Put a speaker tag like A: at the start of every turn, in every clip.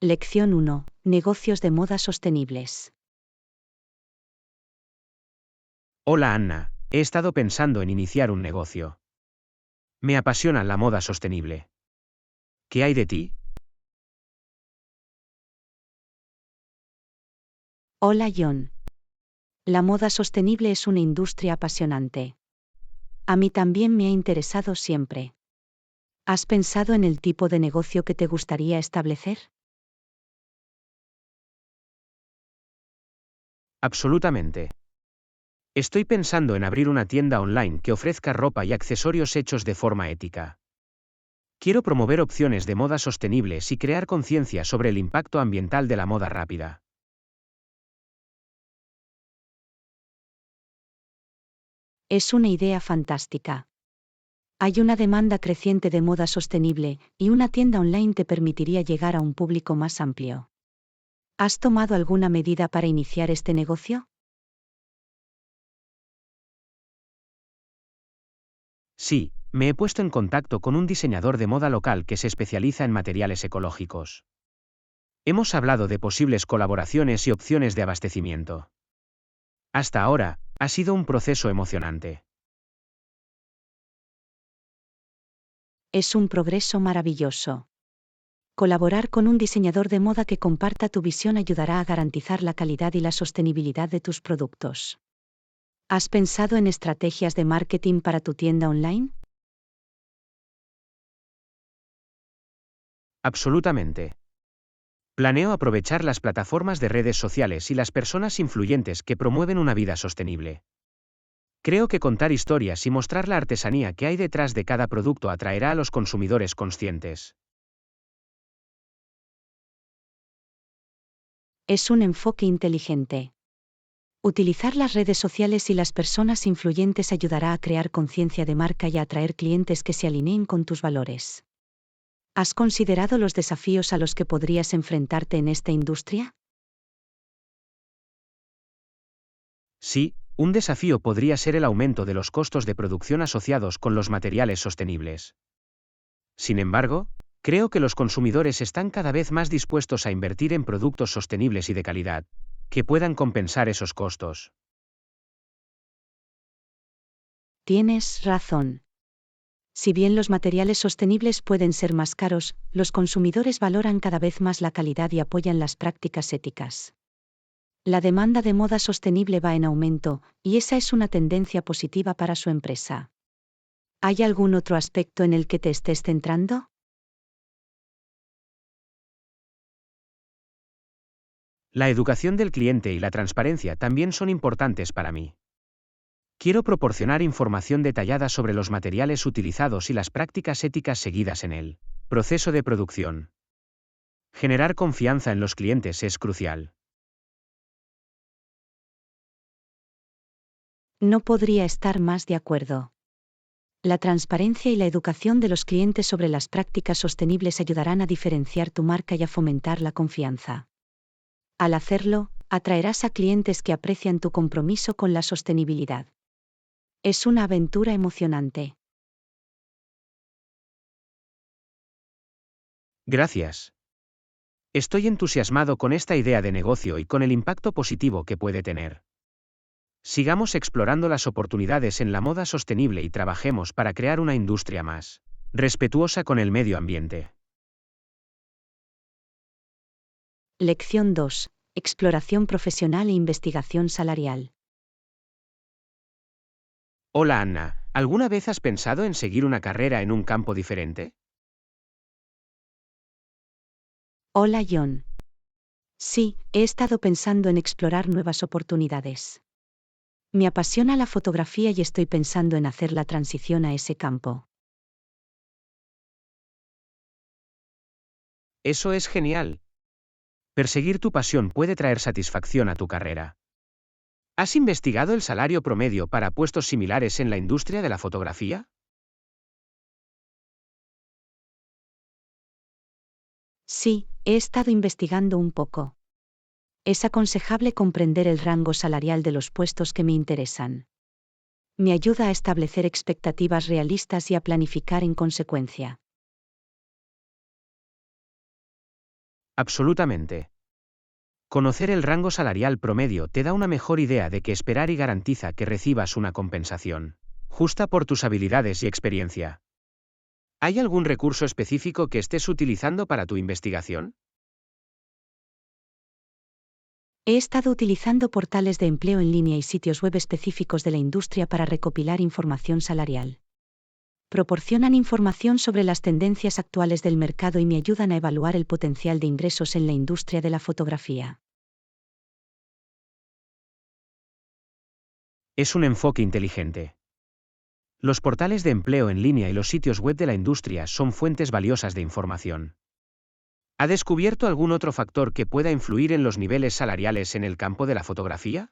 A: Lección 1. Negocios de moda sostenibles.
B: Hola Anna, he estado pensando en iniciar un negocio. Me apasiona la moda sostenible. ¿Qué hay de ti?
A: Hola John. La moda sostenible es una industria apasionante. A mí también me ha interesado siempre. ¿Has pensado en el tipo de negocio que te gustaría establecer?
B: Absolutamente. Estoy pensando en abrir una tienda online que ofrezca ropa y accesorios hechos de forma ética. Quiero promover opciones de moda sostenibles y crear conciencia sobre el impacto ambiental de la moda rápida.
A: Es una idea fantástica. Hay una demanda creciente de moda sostenible, y una tienda online te permitiría llegar a un público más amplio. ¿Has tomado alguna medida para iniciar este negocio?
B: Sí, me he puesto en contacto con un diseñador de moda local que se especializa en materiales ecológicos. Hemos hablado de posibles colaboraciones y opciones de abastecimiento. Hasta ahora, ha sido un proceso emocionante.
A: Es un progreso maravilloso. Colaborar con un diseñador de moda que comparta tu visión ayudará a garantizar la calidad y la sostenibilidad de tus productos. ¿Has pensado en estrategias de marketing para tu tienda online?
B: Absolutamente. Planeo aprovechar las plataformas de redes sociales y las personas influyentes que promueven una vida sostenible. Creo que contar historias y mostrar la artesanía que hay detrás de cada producto atraerá a los consumidores conscientes.
A: Es un enfoque inteligente. Utilizar las redes sociales y las personas influyentes ayudará a crear conciencia de marca y a atraer clientes que se alineen con tus valores. ¿Has considerado los desafíos a los que podrías enfrentarte en esta industria?
B: Sí, un desafío podría ser el aumento de los costos de producción asociados con los materiales sostenibles. Sin embargo, creo que los consumidores están cada vez más dispuestos a invertir en productos sostenibles y de calidad, que puedan compensar esos costos.
A: Tienes razón. Si bien los materiales sostenibles pueden ser más caros, los consumidores valoran cada vez más la calidad y apoyan las prácticas éticas. La demanda de moda sostenible va en aumento, y esa es una tendencia positiva para su empresa. ¿Hay algún otro aspecto en el que te estés centrando?
B: La educación del cliente y la transparencia también son importantes para mí. Quiero proporcionar información detallada sobre los materiales utilizados y las prácticas éticas seguidas en el proceso de producción. Generar confianza en los clientes es crucial.
A: No podría estar más de acuerdo. La transparencia y la educación de los clientes sobre las prácticas sostenibles ayudarán a diferenciar tu marca y a fomentar la confianza. Al hacerlo, atraerás a clientes que aprecian tu compromiso con la sostenibilidad. Es una aventura emocionante.
B: Gracias. Estoy entusiasmado con esta idea de negocio y con el impacto positivo que puede tener. Sigamos explorando las oportunidades en la moda sostenible y trabajemos para crear una industria más respetuosa con el medio ambiente.
A: Lección 2. Exploración profesional e investigación salarial.
B: Hola Anna, ¿alguna vez has pensado en seguir una carrera en un campo diferente?
A: Hola John. Sí, he estado pensando en explorar nuevas oportunidades. Me apasiona la fotografía y estoy pensando en hacer la transición a ese campo.
B: Eso es genial. Perseguir tu pasión puede traer satisfacción a tu carrera. ¿Has investigado el salario promedio para puestos similares en la industria de la fotografía?
A: Sí, he estado investigando un poco. Es aconsejable comprender el rango salarial de los puestos que me interesan. Me ayuda a establecer expectativas realistas y a planificar en consecuencia.
B: Absolutamente. Conocer el rango salarial promedio te da una mejor idea de qué esperar y garantiza que recibas una compensación justa por tus habilidades y experiencia. ¿Hay algún recurso específico que estés utilizando para tu investigación?
A: He estado utilizando portales de empleo en línea y sitios web específicos de la industria para recopilar información salarial. Proporcionan información sobre las tendencias actuales del mercado y me ayudan a evaluar el potencial de ingresos en la industria de la fotografía.
B: Es un enfoque inteligente. Los portales de empleo en línea y los sitios web de la industria son fuentes valiosas de información. ¿Ha descubierto algún otro factor que pueda influir en los niveles salariales en el campo de la fotografía?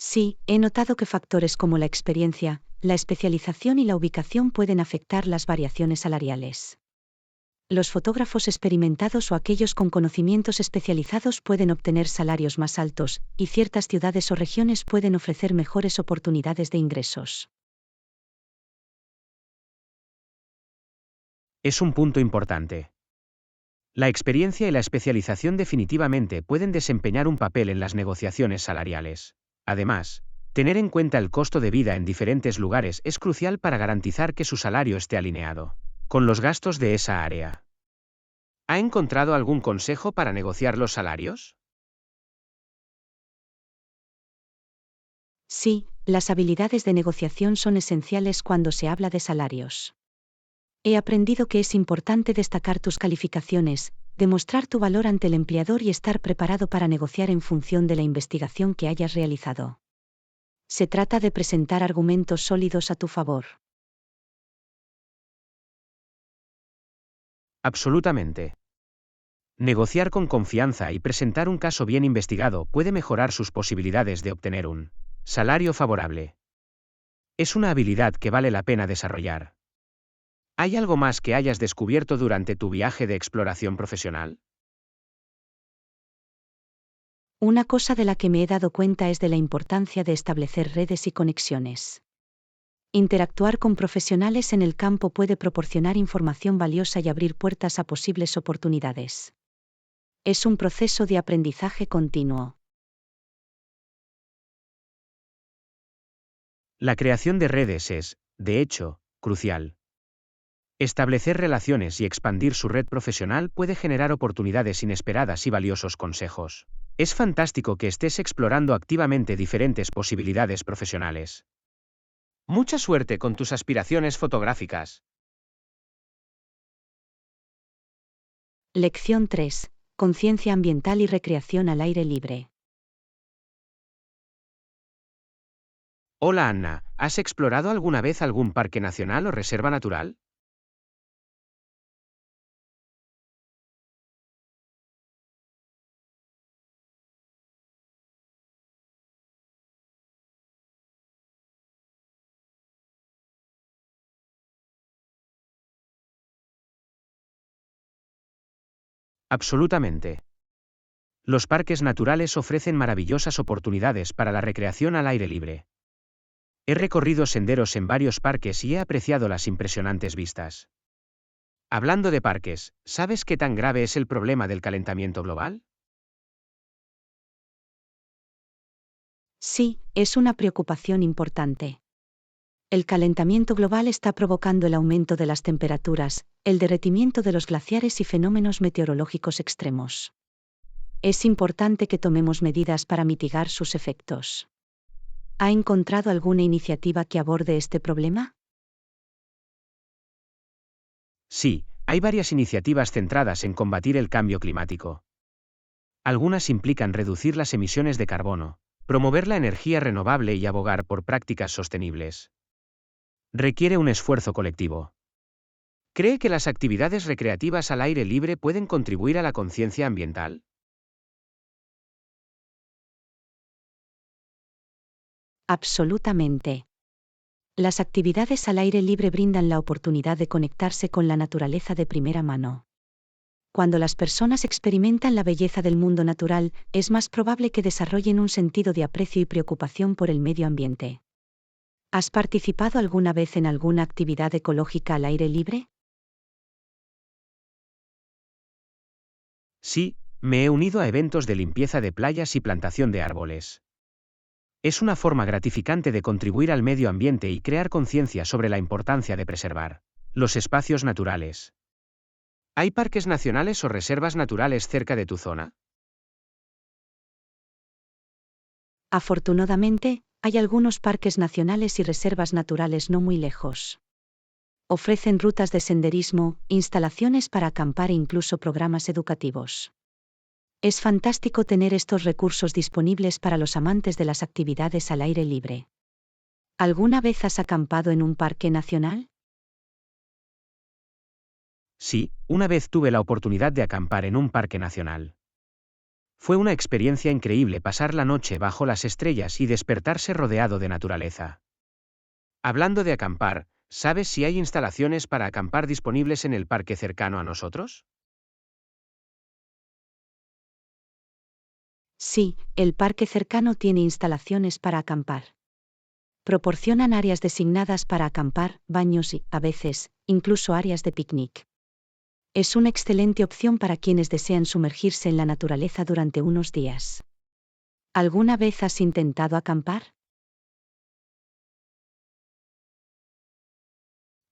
A: Sí, he notado que factores como la experiencia, la especialización y la ubicación pueden afectar las variaciones salariales. Los fotógrafos experimentados o aquellos con conocimientos especializados pueden obtener salarios más altos, y ciertas ciudades o regiones pueden ofrecer mejores oportunidades de ingresos.
B: Es un punto importante. La experiencia y la especialización definitivamente pueden desempeñar un papel en las negociaciones salariales. Además, tener en cuenta el costo de vida en diferentes lugares es crucial para garantizar que su salario esté alineado con los gastos de esa área. ¿Ha encontrado algún consejo para negociar los salarios?
A: Sí, las habilidades de negociación son esenciales cuando se habla de salarios. He aprendido que es importante destacar tus calificaciones, demostrar tu valor ante el empleador y estar preparado para negociar en función de la investigación que hayas realizado. Se trata de presentar argumentos sólidos a tu favor.
B: Absolutamente. Negociar con confianza y presentar un caso bien investigado puede mejorar sus posibilidades de obtener un salario favorable. Es una habilidad que vale la pena desarrollar. ¿Hay algo más que hayas descubierto durante tu viaje de exploración profesional?
A: Una cosa de la que me he dado cuenta es de la importancia de establecer redes y conexiones. Interactuar con profesionales en el campo puede proporcionar información valiosa y abrir puertas a posibles oportunidades. Es un proceso de aprendizaje continuo.
B: La creación de redes es, de hecho, crucial. Establecer relaciones y expandir su red profesional puede generar oportunidades inesperadas y valiosos consejos. Es fantástico que estés explorando activamente diferentes posibilidades profesionales. Mucha suerte con tus aspiraciones fotográficas.
A: Lección 3. Conciencia ambiental y recreación al aire libre.
B: Hola Anna, ¿has explorado alguna vez algún parque nacional o reserva natural? Absolutamente. Los parques naturales ofrecen maravillosas oportunidades para la recreación al aire libre. He recorrido senderos en varios parques y he apreciado las impresionantes vistas. Hablando de parques, ¿sabes qué tan grave es el problema del calentamiento global?
A: Sí, es una preocupación importante. El calentamiento global está provocando el aumento de las temperaturas, el derretimiento de los glaciares y fenómenos meteorológicos extremos. Es importante que tomemos medidas para mitigar sus efectos. ¿Ha encontrado alguna iniciativa que aborde este problema?
B: Sí, hay varias iniciativas centradas en combatir el cambio climático. Algunas implican reducir las emisiones de carbono, promover la energía renovable y abogar por prácticas sostenibles. Requiere un esfuerzo colectivo. ¿Cree que las actividades recreativas al aire libre pueden contribuir a la conciencia ambiental?
A: Absolutamente. Las actividades al aire libre brindan la oportunidad de conectarse con la naturaleza de primera mano. Cuando las personas experimentan la belleza del mundo natural, es más probable que desarrollen un sentido de aprecio y preocupación por el medio ambiente. ¿Has participado alguna vez en alguna actividad ecológica al aire libre?
B: Sí, me he unido a eventos de limpieza de playas y plantación de árboles. Es una forma gratificante de contribuir al medio ambiente y crear conciencia sobre la importancia de preservar los espacios naturales. ¿Hay parques nacionales o reservas naturales cerca de tu zona?
A: Afortunadamente, hay algunos parques nacionales y reservas naturales no muy lejos. Ofrecen rutas de senderismo, instalaciones para acampar e incluso programas educativos. Es fantástico tener estos recursos disponibles para los amantes de las actividades al aire libre. ¿Alguna vez has acampado en un parque nacional?
B: Sí, una vez tuve la oportunidad de acampar en un parque nacional. Fue una experiencia increíble pasar la noche bajo las estrellas y despertarse rodeado de naturaleza. Hablando de acampar, ¿sabes si hay instalaciones para acampar disponibles en el parque cercano a nosotros?
A: Sí, el parque cercano tiene instalaciones para acampar. Proporcionan áreas designadas para acampar, baños y, a veces, incluso áreas de picnic. Es una excelente opción para quienes desean sumergirse en la naturaleza durante unos días. ¿Alguna vez has intentado acampar?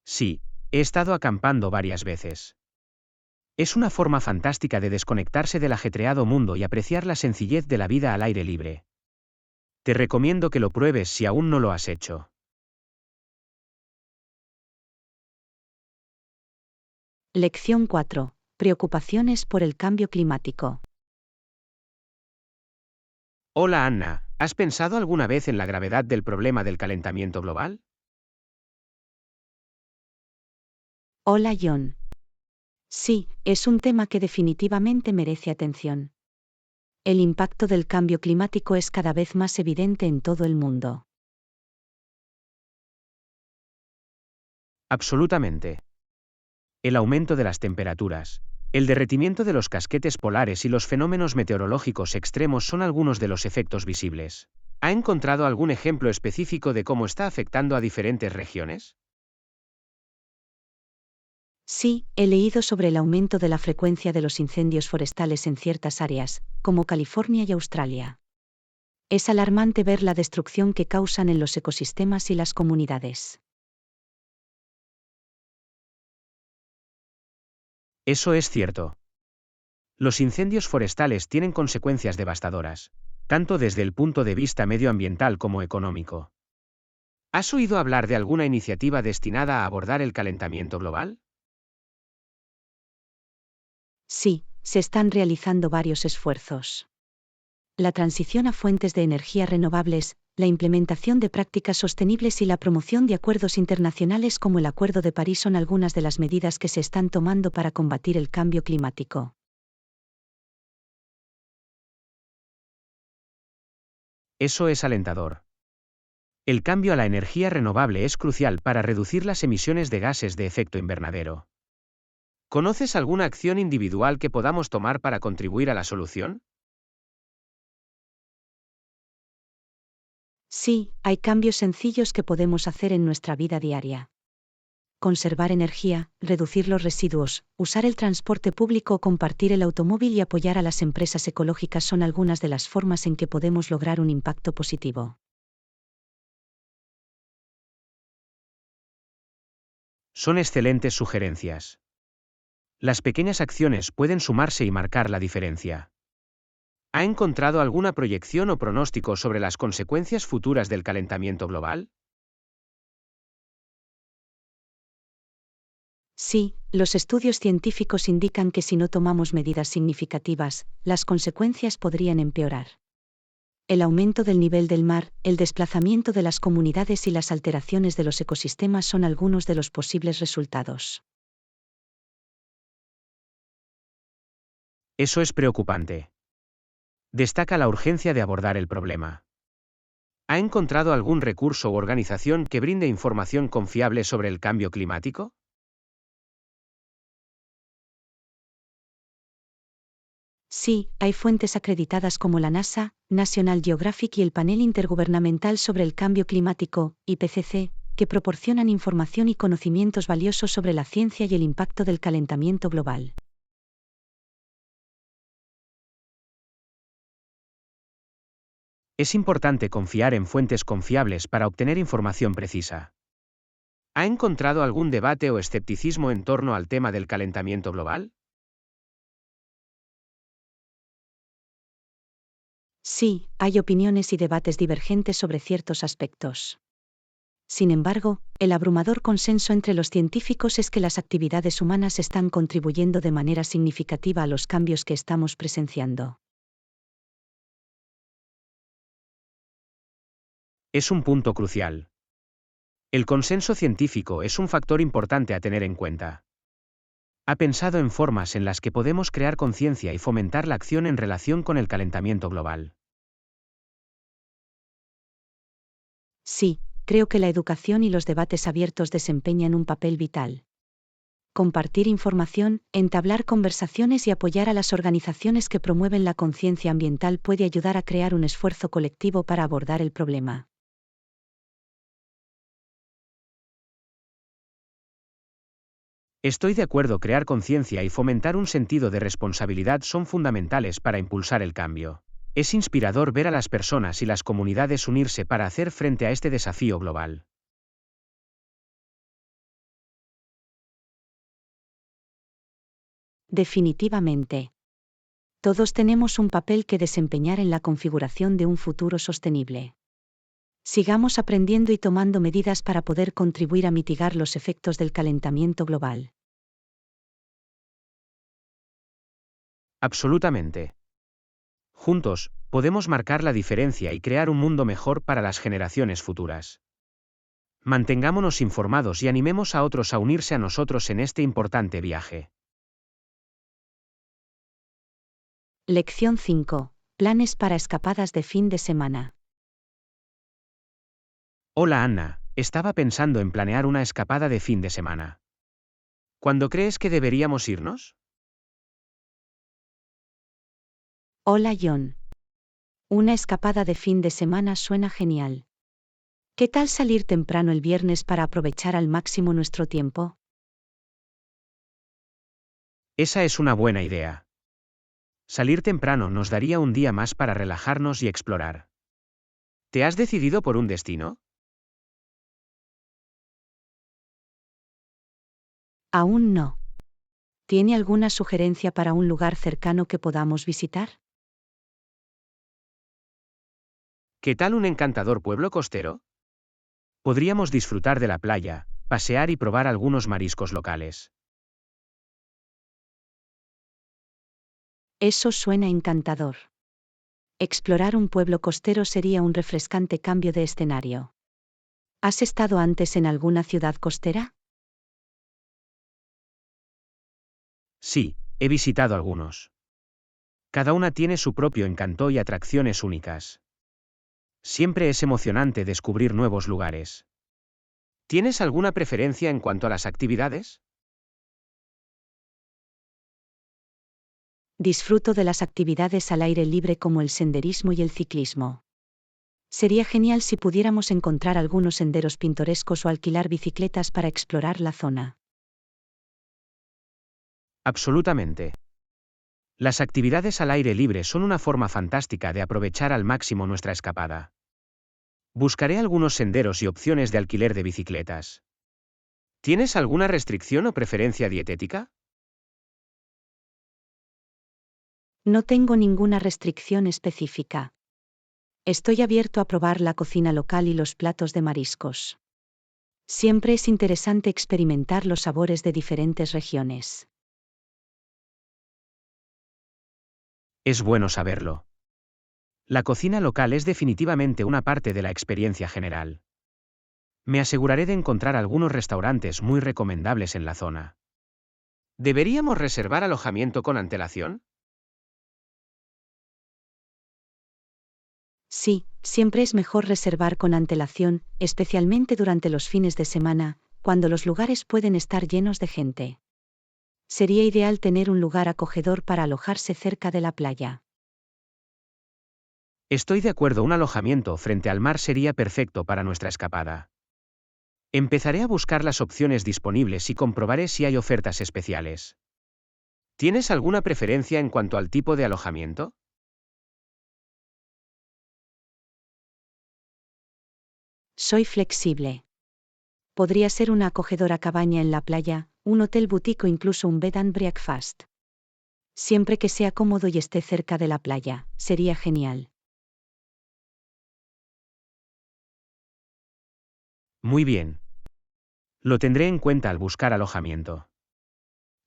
B: Sí, he estado acampando varias veces. Es una forma fantástica de desconectarse del ajetreado mundo y apreciar la sencillez de la vida al aire libre. Te recomiendo que lo pruebes si aún no lo has hecho.
A: Lección 4. Preocupaciones por el cambio climático.
B: Hola Anna, ¿has pensado alguna vez en la gravedad del problema del calentamiento global?
A: Hola John. Sí, es un tema que definitivamente merece atención. El impacto del cambio climático es cada vez más evidente en todo el mundo.
B: Absolutamente. El aumento de las temperaturas, el derretimiento de los casquetes polares y los fenómenos meteorológicos extremos son algunos de los efectos visibles. ¿Ha encontrado algún ejemplo específico de cómo está afectando a diferentes regiones?
A: Sí, he leído sobre el aumento de la frecuencia de los incendios forestales en ciertas áreas, como California y Australia. Es alarmante ver la destrucción que causan en los ecosistemas y las comunidades.
B: Eso es cierto. Los incendios forestales tienen consecuencias devastadoras, tanto desde el punto de vista medioambiental como económico. ¿Has oído hablar de alguna iniciativa destinada a abordar el calentamiento global?
A: Sí, se están realizando varios esfuerzos. La transición a fuentes de energía renovables, la implementación de prácticas sostenibles y la promoción de acuerdos internacionales como el Acuerdo de París son algunas de las medidas que se están tomando para combatir el cambio climático.
B: Eso es alentador. El cambio a la energía renovable es crucial para reducir las emisiones de gases de efecto invernadero. ¿Conoces alguna acción individual que podamos tomar para contribuir a la solución?
A: Sí, hay cambios sencillos que podemos hacer en nuestra vida diaria. Conservar energía, reducir los residuos, usar el transporte público o compartir el automóvil y apoyar a las empresas ecológicas son algunas de las formas en que podemos lograr un impacto positivo.
B: Son excelentes sugerencias. Las pequeñas acciones pueden sumarse y marcar la diferencia. ¿Ha encontrado alguna proyección o pronóstico sobre las consecuencias futuras del calentamiento global?
A: Sí, los estudios científicos indican que si no tomamos medidas significativas, las consecuencias podrían empeorar. El aumento del nivel del mar, el desplazamiento de las comunidades y las alteraciones de los ecosistemas son algunos de los posibles resultados.
B: Eso es preocupante. Destaca la urgencia de abordar el problema. ¿Ha encontrado algún recurso u organización que brinde información confiable sobre el cambio climático?
A: Sí, hay fuentes acreditadas como la NASA, National Geographic y el Panel Intergubernamental sobre el Cambio Climático, IPCC, que proporcionan información y conocimientos valiosos sobre la ciencia y el impacto del calentamiento global.
B: Es importante confiar en fuentes confiables para obtener información precisa. ¿Ha encontrado algún debate o escepticismo en torno al tema del calentamiento global?
A: Sí, hay opiniones y debates divergentes sobre ciertos aspectos. Sin embargo, el abrumador consenso entre los científicos es que las actividades humanas están contribuyendo de manera significativa a los cambios que estamos presenciando.
B: Es un punto crucial. El consenso científico es un factor importante a tener en cuenta. ¿Ha pensado en formas en las que podemos crear conciencia y fomentar la acción en relación con el calentamiento global?
A: Sí, creo que la educación y los debates abiertos desempeñan un papel vital. Compartir información, entablar conversaciones y apoyar a las organizaciones que promueven la conciencia ambiental puede ayudar a crear un esfuerzo colectivo para abordar el problema.
B: Estoy de acuerdo, crear conciencia y fomentar un sentido de responsabilidad son fundamentales para impulsar el cambio. Es inspirador ver a las personas y las comunidades unirse para hacer frente a este desafío global.
A: Definitivamente. Todos tenemos un papel que desempeñar en la configuración de un futuro sostenible. Sigamos aprendiendo y tomando medidas para poder contribuir a mitigar los efectos del calentamiento global.
B: Absolutamente. Juntos, podemos marcar la diferencia y crear un mundo mejor para las generaciones futuras. Mantengámonos informados y animemos a otros a unirse a nosotros en este importante viaje.
A: Lección 5. Planes para escapadas de fin de semana.
B: Hola Anna, estaba pensando en planear una escapada de fin de semana. ¿Cuándo crees que deberíamos irnos?
A: Hola John. Una escapada de fin de semana suena genial. ¿Qué tal salir temprano el viernes para aprovechar al máximo nuestro tiempo?
B: Esa es una buena idea. Salir temprano nos daría un día más para relajarnos y explorar. ¿Te has decidido por un destino?
A: Aún no. ¿Tiene alguna sugerencia para un lugar cercano que podamos visitar?
B: ¿Qué tal un encantador pueblo costero? Podríamos disfrutar de la playa, pasear y probar algunos mariscos locales.
A: Eso suena encantador. Explorar un pueblo costero sería un refrescante cambio de escenario. ¿Has estado antes en alguna ciudad costera?
B: Sí, he visitado algunos. Cada una tiene su propio encanto y atracciones únicas. Siempre es emocionante descubrir nuevos lugares. ¿Tienes alguna preferencia en cuanto a las actividades?
A: Disfruto de las actividades al aire libre como el senderismo y el ciclismo. Sería genial si pudiéramos encontrar algunos senderos pintorescos o alquilar bicicletas para explorar la zona.
B: Absolutamente. Las actividades al aire libre son una forma fantástica de aprovechar al máximo nuestra escapada. Buscaré algunos senderos y opciones de alquiler de bicicletas. ¿Tienes alguna restricción o preferencia dietética?
A: No tengo ninguna restricción específica. Estoy abierto a probar la cocina local y los platos de mariscos. Siempre es interesante experimentar los sabores de diferentes regiones.
B: Es bueno saberlo. La cocina local es definitivamente una parte de la experiencia general. Me aseguraré de encontrar algunos restaurantes muy recomendables en la zona. ¿Deberíamos reservar alojamiento con antelación?
A: Sí, siempre es mejor reservar con antelación, especialmente durante los fines de semana, cuando los lugares pueden estar llenos de gente. Sería ideal tener un lugar acogedor para alojarse cerca de la playa.
B: Estoy de acuerdo, un alojamiento frente al mar sería perfecto para nuestra escapada. Empezaré a buscar las opciones disponibles y comprobaré si hay ofertas especiales. ¿Tienes alguna preferencia en cuanto al tipo de alojamiento?
A: Soy flexible. Podría ser una acogedora cabaña en la playa, un hotel boutique o incluso un bed and breakfast. Siempre que sea cómodo y esté cerca de la playa, sería genial.
B: Muy bien. Lo tendré en cuenta al buscar alojamiento.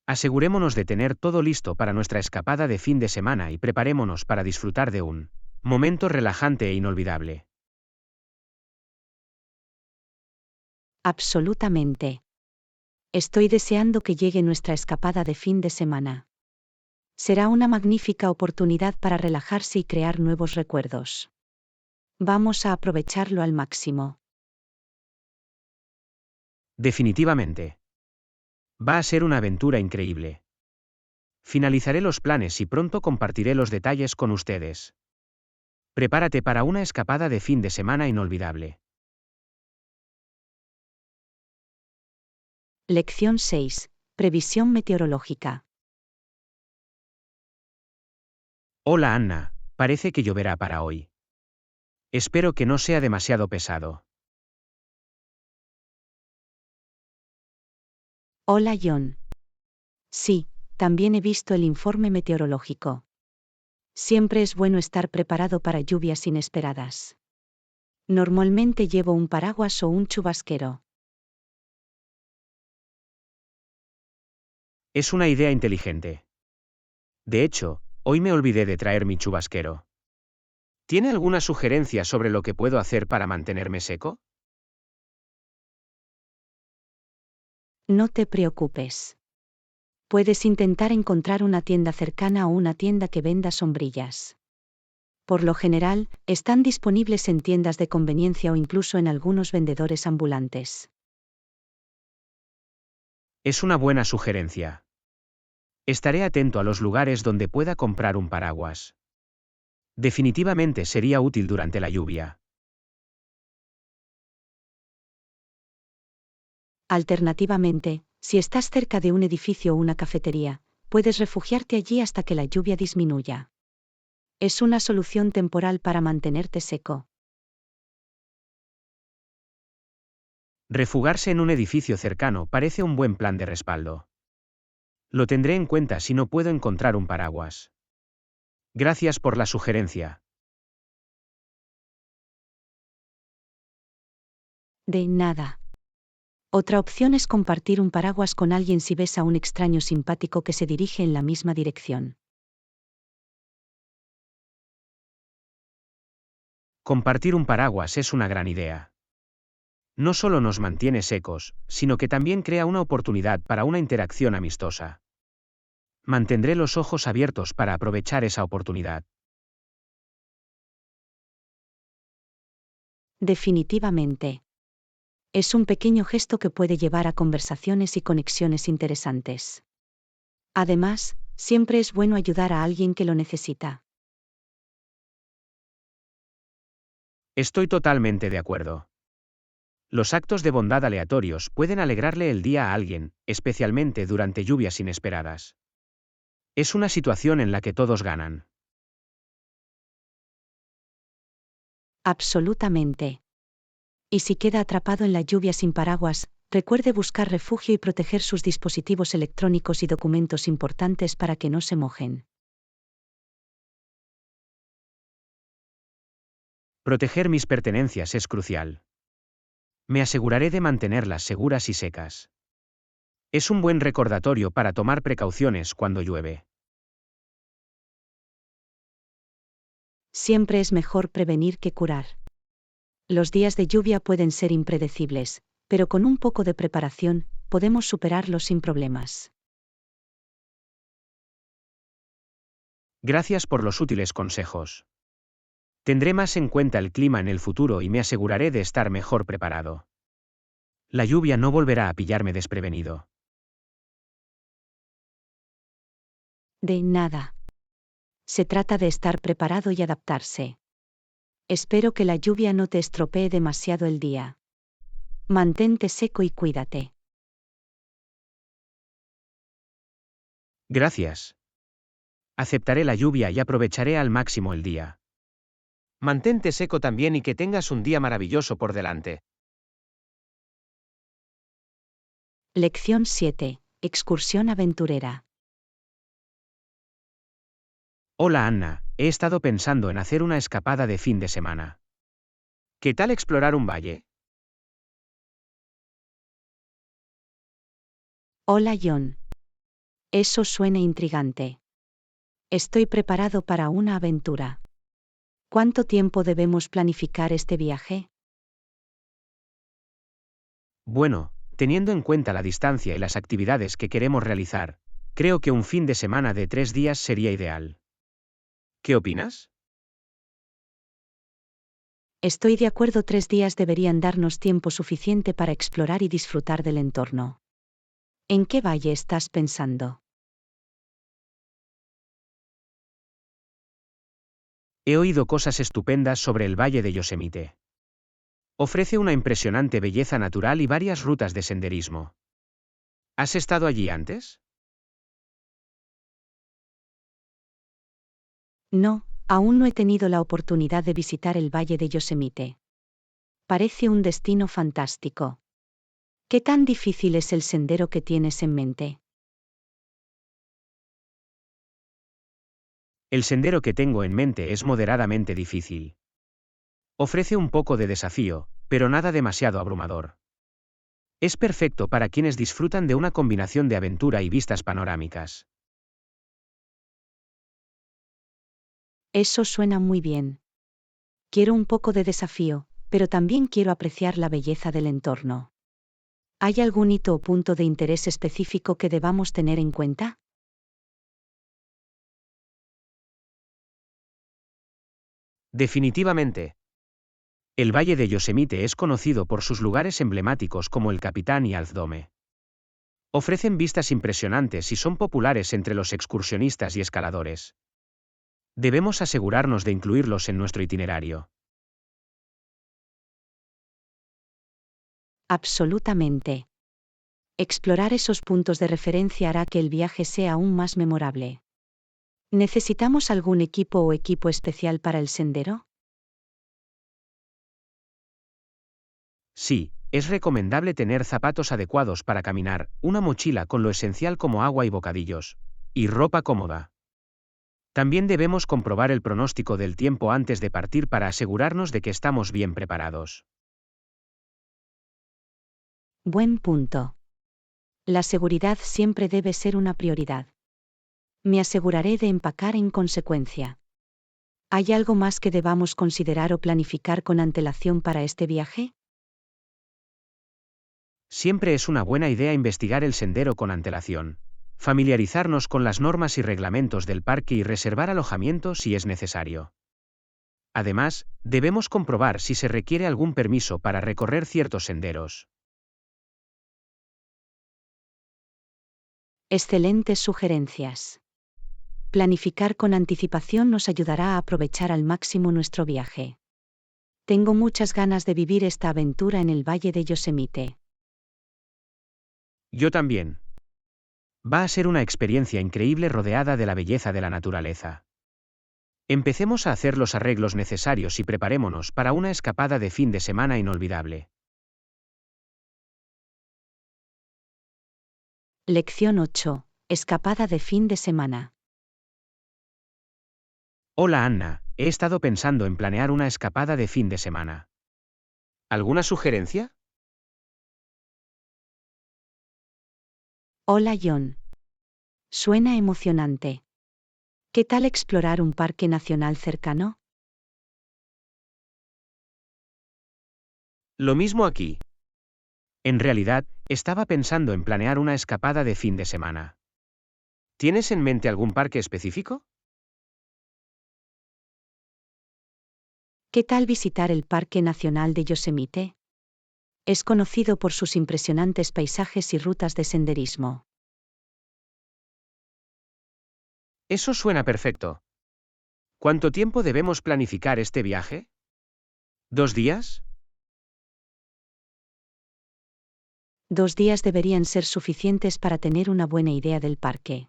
B: Asegurémonos de tener todo listo para nuestra escapada de fin de semana y preparémonos para disfrutar de un momento relajante e inolvidable.
A: Absolutamente. Estoy deseando que llegue nuestra escapada de fin de semana. Será una magnífica oportunidad para relajarse y crear nuevos recuerdos. Vamos a aprovecharlo al máximo.
B: Definitivamente. Va a ser una aventura increíble. Finalizaré los planes y pronto compartiré los detalles con ustedes. Prepárate para una escapada de fin de semana inolvidable.
A: Lección 6. Previsión meteorológica.
B: Hola Anna, parece que lloverá para hoy. Espero que no sea demasiado pesado.
A: Hola John. Sí, también he visto el informe meteorológico. Siempre es bueno estar preparado para lluvias inesperadas. Normalmente llevo un paraguas o un chubasquero.
B: Es una idea inteligente. De hecho, hoy me olvidé de traer mi chubasquero. ¿Tiene alguna sugerencia sobre lo que puedo hacer para mantenerme seco?
A: No te preocupes. Puedes intentar encontrar una tienda cercana o una tienda que venda sombrillas. Por lo general, están disponibles en tiendas de conveniencia o incluso en algunos vendedores ambulantes.
B: Es una buena sugerencia. Estaré atento a los lugares donde pueda comprar un paraguas. Definitivamente sería útil durante la lluvia.
A: Alternativamente, si estás cerca de un edificio o una cafetería, puedes refugiarte allí hasta que la lluvia disminuya. Es una solución temporal para mantenerte seco.
B: Refugarse en un edificio cercano parece un buen plan de respaldo. Lo tendré en cuenta si no puedo encontrar un paraguas. Gracias por la sugerencia.
A: De nada. Otra opción es compartir un paraguas con alguien si ves a un extraño simpático que se dirige en la misma dirección.
B: Compartir un paraguas es una gran idea. No solo nos mantiene secos, sino que también crea una oportunidad para una interacción amistosa. Mantendré los ojos abiertos para aprovechar esa oportunidad.
A: Definitivamente. Es un pequeño gesto que puede llevar a conversaciones y conexiones interesantes. Además, siempre es bueno ayudar a alguien que lo necesita.
B: Estoy totalmente de acuerdo. Los actos de bondad aleatorios pueden alegrarle el día a alguien, especialmente durante lluvias inesperadas. Es una situación en la que todos ganan.
A: Absolutamente. Y si queda atrapado en la lluvia sin paraguas, recuerde buscar refugio y proteger sus dispositivos electrónicos y documentos importantes para que no se mojen.
B: Proteger mis pertenencias es crucial. Me aseguraré de mantenerlas seguras y secas. Es un buen recordatorio para tomar precauciones cuando llueve.
A: Siempre es mejor prevenir que curar. Los días de lluvia pueden ser impredecibles, pero con un poco de preparación, podemos superarlos sin problemas.
B: Gracias por los útiles consejos. Tendré más en cuenta el clima en el futuro y me aseguraré de estar mejor preparado. La lluvia no volverá a pillarme desprevenido.
A: De nada. Se trata de estar preparado y adaptarse. Espero que la lluvia no te estropee demasiado el día. Mantente seco y cuídate.
B: Gracias. Aceptaré la lluvia y aprovecharé al máximo el día. Mantente seco también y que tengas un día maravilloso por delante.
A: Lección 7. Excursión aventurera.
B: Hola Anna, he estado pensando en hacer una escapada de fin de semana. ¿Qué tal explorar un valle?
A: Hola John. Eso suena intrigante. Estoy preparado para una aventura. ¿Cuánto tiempo debemos planificar este viaje?
B: Bueno, teniendo en cuenta la distancia y las actividades que queremos realizar, creo que un fin de semana de 3 días sería ideal. ¿Qué opinas?
A: Estoy de acuerdo, 3 días deberían darnos tiempo suficiente para explorar y disfrutar del entorno. ¿En qué valle estás pensando?
B: He oído cosas estupendas sobre el Valle de Yosemite. Ofrece una impresionante belleza natural y varias rutas de senderismo. ¿Has estado allí antes?
A: No, aún no he tenido la oportunidad de visitar el Valle de Yosemite. Parece un destino fantástico. ¿Qué tan difícil es el sendero que tienes en mente?
B: El sendero que tengo en mente es moderadamente difícil. Ofrece un poco de desafío, pero nada demasiado abrumador. Es perfecto para quienes disfrutan de una combinación de aventura y vistas panorámicas.
A: Eso suena muy bien. Quiero un poco de desafío, pero también quiero apreciar la belleza del entorno. ¿Hay algún hito o punto de interés específico que debamos tener en cuenta?
B: Definitivamente. El Valle de Yosemite es conocido por sus lugares emblemáticos como el Capitán y Half Dome. Ofrecen vistas impresionantes y son populares entre los excursionistas y escaladores. Debemos asegurarnos de incluirlos en nuestro itinerario.
A: Absolutamente. Explorar esos puntos de referencia hará que el viaje sea aún más memorable. ¿Necesitamos algún equipo o equipo especial para el sendero?
B: Sí, es recomendable tener zapatos adecuados para caminar, una mochila con lo esencial como agua y bocadillos, y ropa cómoda. También debemos comprobar el pronóstico del tiempo antes de partir para asegurarnos de que estamos bien preparados.
A: Buen punto. La seguridad siempre debe ser una prioridad. Me aseguraré de empacar en consecuencia. ¿Hay algo más que debamos considerar o planificar con antelación para este viaje?
B: Siempre es una buena idea investigar el sendero con antelación, familiarizarnos con las normas y reglamentos del parque y reservar alojamiento si es necesario. Además, debemos comprobar si se requiere algún permiso para recorrer ciertos senderos.
A: Excelentes sugerencias. Planificar con anticipación nos ayudará a aprovechar al máximo nuestro viaje. Tengo muchas ganas de vivir esta aventura en el Valle de Yosemite.
B: Yo también. Va a ser una experiencia increíble rodeada de la belleza de la naturaleza. Empecemos a hacer los arreglos necesarios y preparémonos para una escapada de fin de semana inolvidable.
A: Lección 8. Escapada de fin de semana.
B: Hola Anna, he estado pensando en planear una escapada de fin de semana. ¿Alguna sugerencia?
A: Hola John. Suena emocionante. ¿Qué tal explorar un parque nacional cercano?
B: Lo mismo aquí. En realidad, estaba pensando en planear una escapada de fin de semana. ¿Tienes en mente algún parque específico?
A: ¿Qué tal visitar el Parque Nacional de Yosemite? Es conocido por sus impresionantes paisajes y rutas de senderismo.
B: Eso suena perfecto. ¿Cuánto tiempo debemos planificar este viaje? ¿2 días?
A: 2 días deberían ser suficientes para tener una buena idea del parque.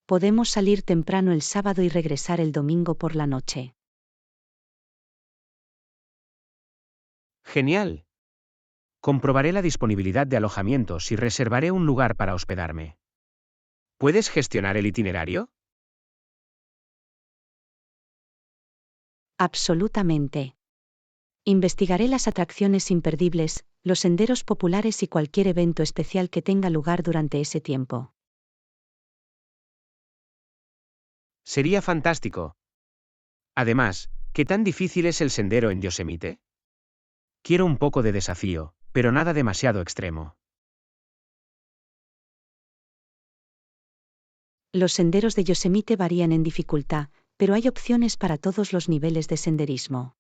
A: Podemos salir temprano el sábado y regresar el domingo por la noche.
B: Genial. Comprobaré la disponibilidad de alojamientos y reservaré un lugar para hospedarme. ¿Puedes gestionar el itinerario?
A: Absolutamente. Investigaré las atracciones imperdibles, los senderos populares y cualquier evento especial que tenga lugar durante ese tiempo.
B: Sería fantástico. Además, ¿qué tan difícil es el sendero en Yosemite? Quiero un poco de desafío, pero nada demasiado extremo.
A: Los senderos de Yosemite varían en dificultad, pero hay opciones para todos los niveles de senderismo.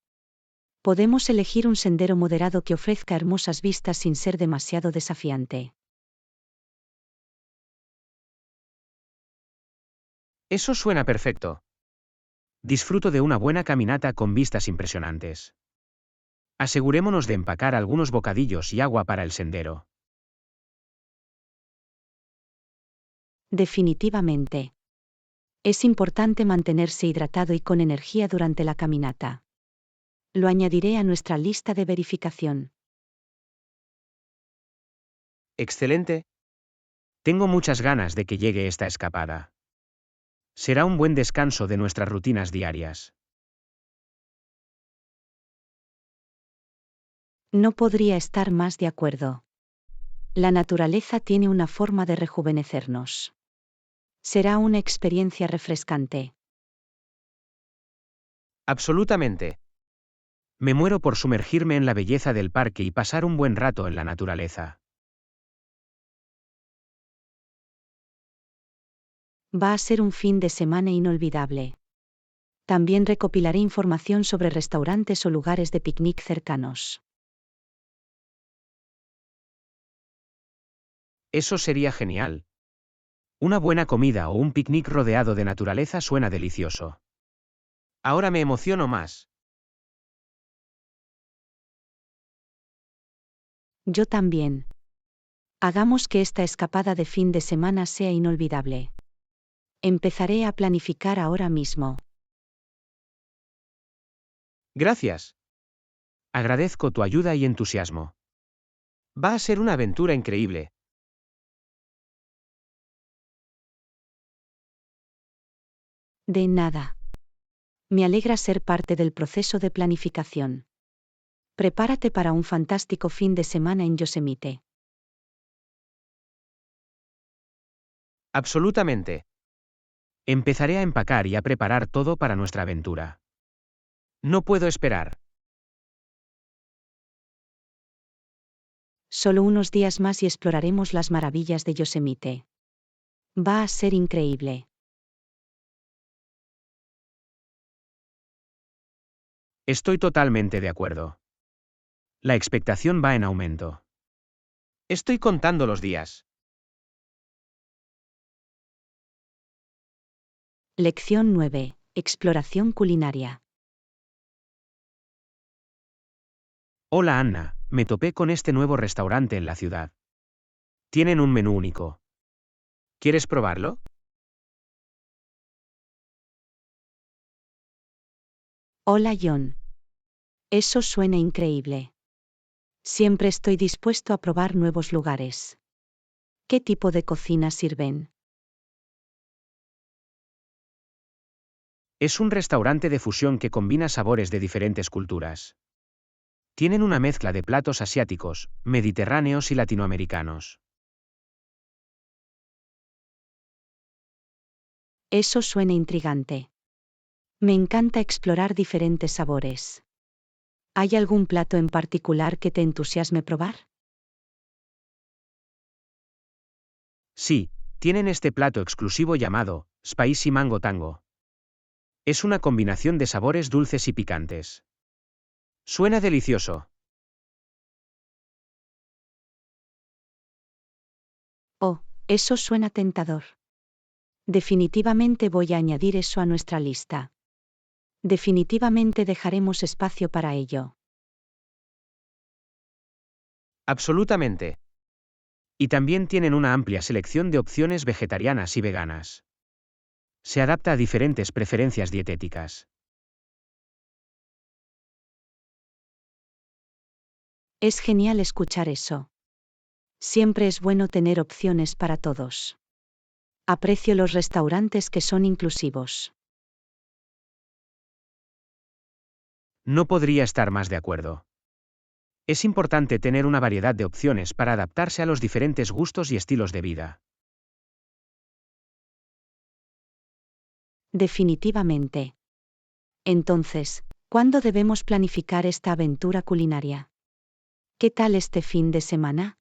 A: Podemos elegir un sendero moderado que ofrezca hermosas vistas sin ser demasiado desafiante.
B: Eso suena perfecto. Disfruto de una buena caminata con vistas impresionantes. Asegurémonos de empacar algunos bocadillos y agua para el sendero.
A: Definitivamente. Es importante mantenerse hidratado y con energía durante la caminata. Lo añadiré a nuestra lista de verificación.
B: Excelente. Tengo muchas ganas de que llegue esta escapada. Será un buen descanso de nuestras rutinas diarias.
A: No podría estar más de acuerdo. La naturaleza tiene una forma de rejuvenecernos. Será una experiencia refrescante.
B: Absolutamente. Me muero por sumergirme en la belleza del parque y pasar un buen rato en la naturaleza.
A: Va a ser un fin de semana inolvidable. También recopilaré información sobre restaurantes o lugares de picnic cercanos.
B: Eso sería genial. Una buena comida o un picnic rodeado de naturaleza suena delicioso. Ahora me emociono más.
A: Yo también. Hagamos que esta escapada de fin de semana sea inolvidable. Empezaré a planificar ahora mismo.
B: Gracias. Agradezco tu ayuda y entusiasmo. Va a ser una aventura increíble.
A: De nada. Me alegra ser parte del proceso de planificación. Prepárate para un fantástico fin de semana en Yosemite.
B: Absolutamente. Empezaré a empacar y a preparar todo para nuestra aventura. No puedo esperar.
A: Solo unos días más y exploraremos las maravillas de Yosemite. Va a ser increíble.
B: Estoy totalmente de acuerdo. La expectación va en aumento. Estoy contando los días.
A: Lección 9. Exploración culinaria.
B: Hola Anna, me topé con este nuevo restaurante en la ciudad. Tienen un menú único. ¿Quieres probarlo?
A: Hola John. Eso suena increíble. Siempre estoy dispuesto a probar nuevos lugares. ¿Qué tipo de cocina sirven?
B: Es un restaurante de fusión que combina sabores de diferentes culturas. Tienen una mezcla de platos asiáticos, mediterráneos y latinoamericanos.
A: Eso suena intrigante. Me encanta explorar diferentes sabores. ¿Hay algún plato en particular que te entusiasme probar?
B: Sí, tienen este plato exclusivo llamado Spicy Mango Tango. Es una combinación de sabores dulces y picantes. Suena delicioso.
A: Oh, eso suena tentador. Definitivamente voy a añadir eso a nuestra lista. Definitivamente dejaremos espacio para ello.
B: Absolutamente. Y también tienen una amplia selección de opciones vegetarianas y veganas. Se adapta a diferentes preferencias dietéticas.
A: Es genial escuchar eso. Siempre es bueno tener opciones para todos. Aprecio los restaurantes que son inclusivos.
B: No podría estar más de acuerdo. Es importante tener una variedad de opciones para adaptarse a los diferentes gustos y estilos de vida.
A: Definitivamente. Entonces, ¿cuándo debemos planificar esta aventura culinaria? ¿Qué tal este fin de semana?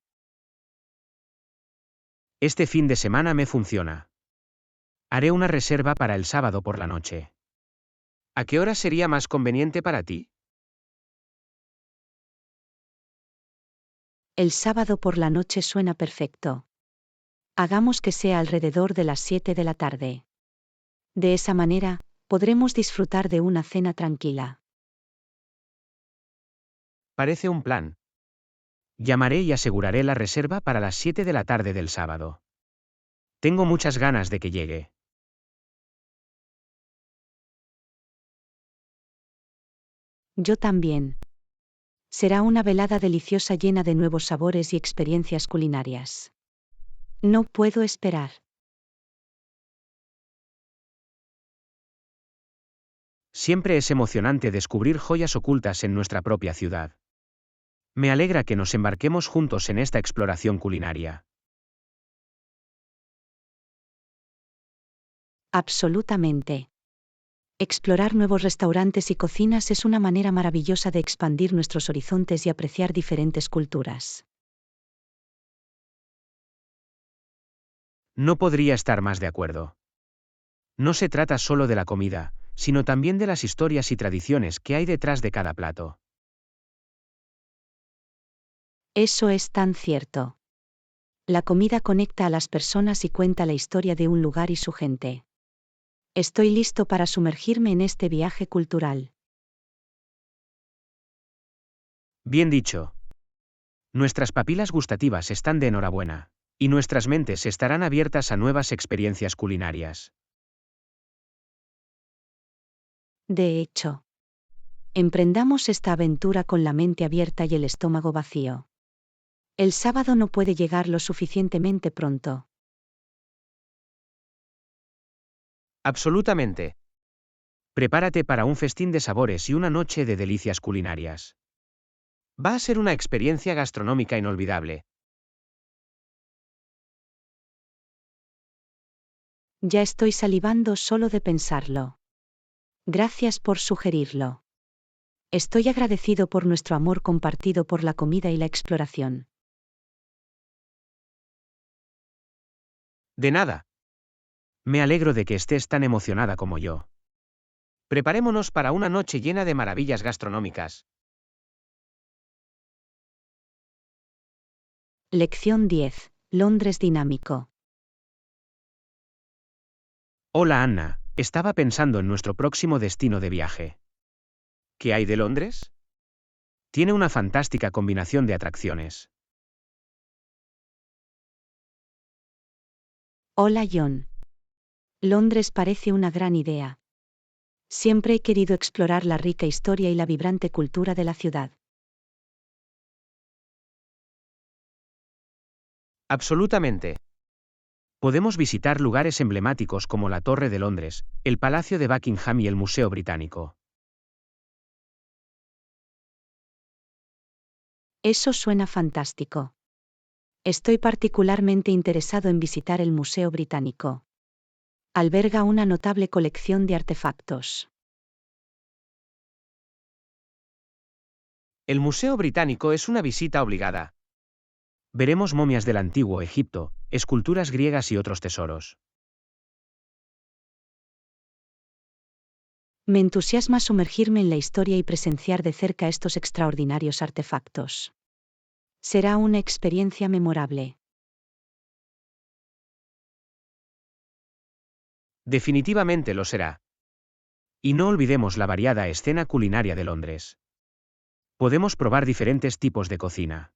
B: Este fin de semana me funciona. Haré una reserva para el sábado por la noche. ¿A qué hora sería más conveniente para ti?
A: El sábado por la noche suena perfecto. Hagamos que sea alrededor de las 7 de la tarde. De esa manera, podremos disfrutar de una cena tranquila.
B: Parece un plan. Llamaré y aseguraré la reserva para las 7 de la tarde del sábado. Tengo muchas ganas de que llegue.
A: Yo también. Será una velada deliciosa llena de nuevos sabores y experiencias culinarias. No puedo esperar.
B: Siempre es emocionante descubrir joyas ocultas en nuestra propia ciudad. Me alegra que nos embarquemos juntos en esta exploración culinaria.
A: Absolutamente. Explorar nuevos restaurantes y cocinas es una manera maravillosa de expandir nuestros horizontes y apreciar diferentes culturas.
B: No podría estar más de acuerdo. No se trata solo de la comida, sino también de las historias y tradiciones que hay detrás de cada plato.
A: Eso es tan cierto. La comida conecta a las personas y cuenta la historia de un lugar y su gente. Estoy listo para sumergirme en este viaje cultural.
B: Bien dicho. Nuestras papilas gustativas están de enhorabuena, y nuestras mentes estarán abiertas a nuevas experiencias culinarias.
A: De hecho, emprendamos esta aventura con la mente abierta y el estómago vacío. El sábado no puede llegar lo suficientemente pronto.
B: Absolutamente. Prepárate para un festín de sabores y una noche de delicias culinarias. Va a ser una experiencia gastronómica inolvidable.
A: Ya estoy salivando solo de pensarlo. Gracias por sugerirlo. Estoy agradecido por nuestro amor compartido por la comida y la exploración.
B: De nada. Me alegro de que estés tan emocionada como yo. Preparémonos para una noche llena de maravillas gastronómicas.
A: Lección 10. Londres dinámico.
B: Hola Anna, estaba pensando en nuestro próximo destino de viaje. ¿Qué hay de Londres? Tiene una fantástica combinación de atracciones.
A: Hola John. Londres parece una gran idea. Siempre he querido explorar la rica historia y la vibrante cultura de la ciudad.
B: Absolutamente. Podemos visitar lugares emblemáticos como la Torre de Londres, el Palacio de Buckingham y el Museo Británico.
A: Eso suena fantástico. Estoy particularmente interesado en visitar el Museo Británico. Alberga una notable colección de artefactos.
B: El Museo Británico es una visita obligada. Veremos momias del antiguo Egipto, esculturas griegas y otros tesoros.
A: Me entusiasma sumergirme en la historia y presenciar de cerca estos extraordinarios artefactos. Será una experiencia memorable.
B: Definitivamente lo será. Y no olvidemos la variada escena culinaria de Londres. Podemos probar diferentes tipos de cocina.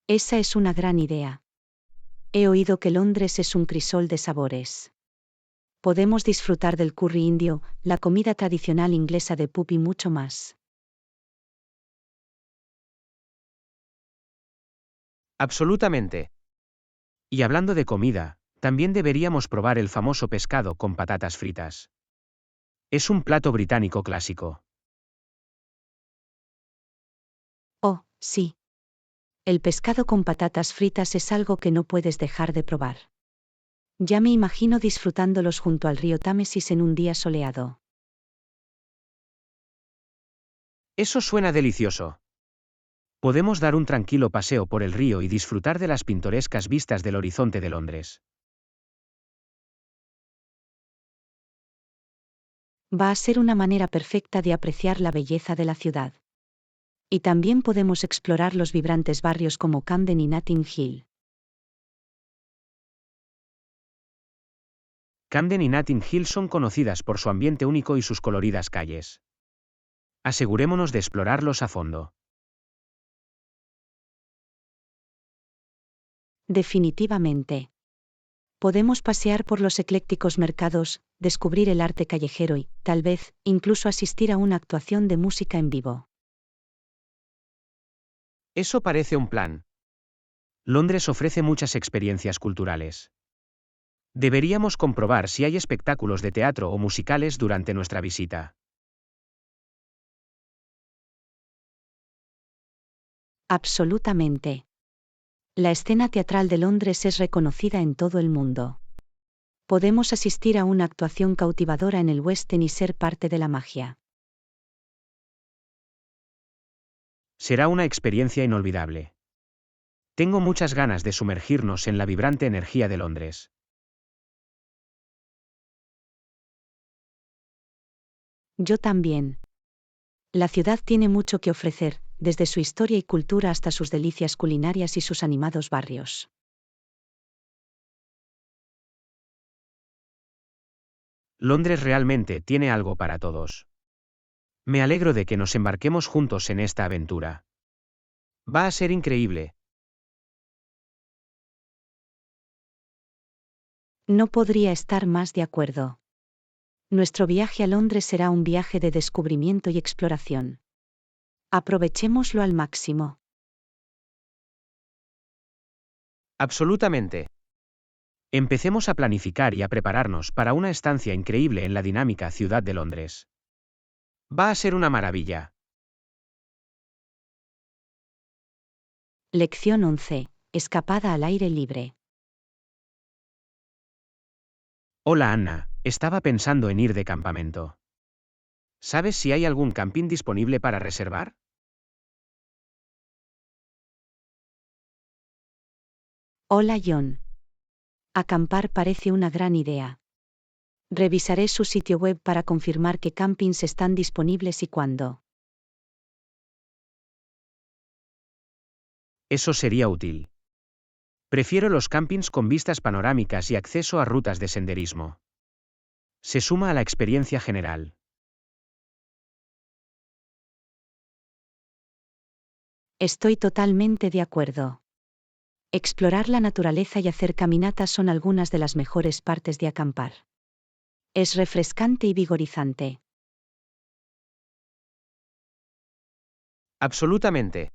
A: Esa es una gran idea. He oído que Londres es un crisol de sabores. Podemos disfrutar del curry indio, la comida tradicional inglesa de pub y mucho más.
B: Absolutamente. Y hablando de comida, también deberíamos probar el famoso pescado con patatas fritas. Es un plato británico clásico.
A: Oh, sí. El pescado con patatas fritas es algo que no puedes dejar de probar. Ya me imagino disfrutándolos junto al río Támesis en un día soleado.
B: Eso suena delicioso. Podemos dar un tranquilo paseo por el río y disfrutar de las pintorescas vistas del horizonte de Londres.
A: Va a ser una manera perfecta de apreciar la belleza de la ciudad. Y también podemos explorar los vibrantes barrios como Camden y Notting Hill.
B: Camden y Notting Hill son conocidas por su ambiente único y sus coloridas calles. Asegurémonos de explorarlos a fondo.
A: Definitivamente. Podemos pasear por los eclécticos mercados, descubrir el arte callejero y, tal vez, incluso asistir a una actuación de música en vivo.
B: Eso parece un plan. Londres ofrece muchas experiencias culturales. Deberíamos comprobar si hay espectáculos de teatro o musicales durante nuestra visita.
A: Absolutamente. La escena teatral de Londres es reconocida en todo el mundo. Podemos asistir a una actuación cautivadora en el West End y ser parte de la magia.
B: Será una experiencia inolvidable. Tengo muchas ganas de sumergirnos en la vibrante energía de Londres.
A: Yo también. La ciudad tiene mucho que ofrecer, desde su historia y cultura hasta sus delicias culinarias y sus animados barrios.
B: Londres realmente tiene algo para todos. Me alegro de que nos embarquemos juntos en esta aventura. Va a ser increíble.
A: No podría estar más de acuerdo. Nuestro viaje a Londres será un viaje de descubrimiento y exploración. Aprovechémoslo al máximo.
B: Absolutamente. Empecemos a planificar y a prepararnos para una estancia increíble en la dinámica ciudad de Londres. Va a ser una maravilla.
A: Lección 11. Escapada al aire libre.
B: Hola Anna, estaba pensando en ir de campamento. ¿Sabes si hay algún camping disponible para reservar?
A: Hola John. Acampar parece una gran idea. Revisaré su sitio web para confirmar qué campings están disponibles y cuándo.
B: Eso sería útil. Prefiero los campings con vistas panorámicas y acceso a rutas de senderismo. Se suma a la experiencia general.
A: Estoy totalmente de acuerdo. Explorar la naturaleza y hacer caminatas son algunas de las mejores partes de acampar. Es refrescante y vigorizante.
B: Absolutamente.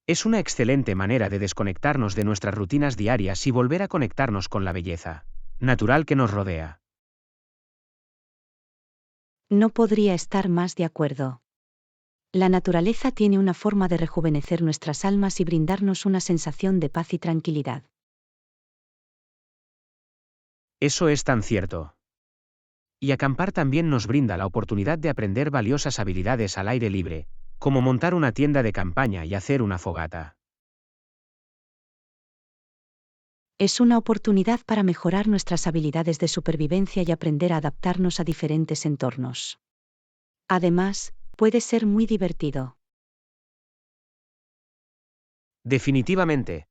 B: Es una excelente manera de desconectarnos de nuestras rutinas diarias y volver a conectarnos con la belleza natural que nos rodea.
A: No podría estar más de acuerdo. La naturaleza tiene una forma de rejuvenecer nuestras almas y brindarnos una sensación de paz y tranquilidad.
B: Eso es tan cierto. Y acampar también nos brinda la oportunidad de aprender valiosas habilidades al aire libre, como montar una tienda de campaña y hacer una fogata.
A: Es una oportunidad para mejorar nuestras habilidades de supervivencia y aprender a adaptarnos a diferentes entornos. Además, puede ser muy divertido.
B: Definitivamente.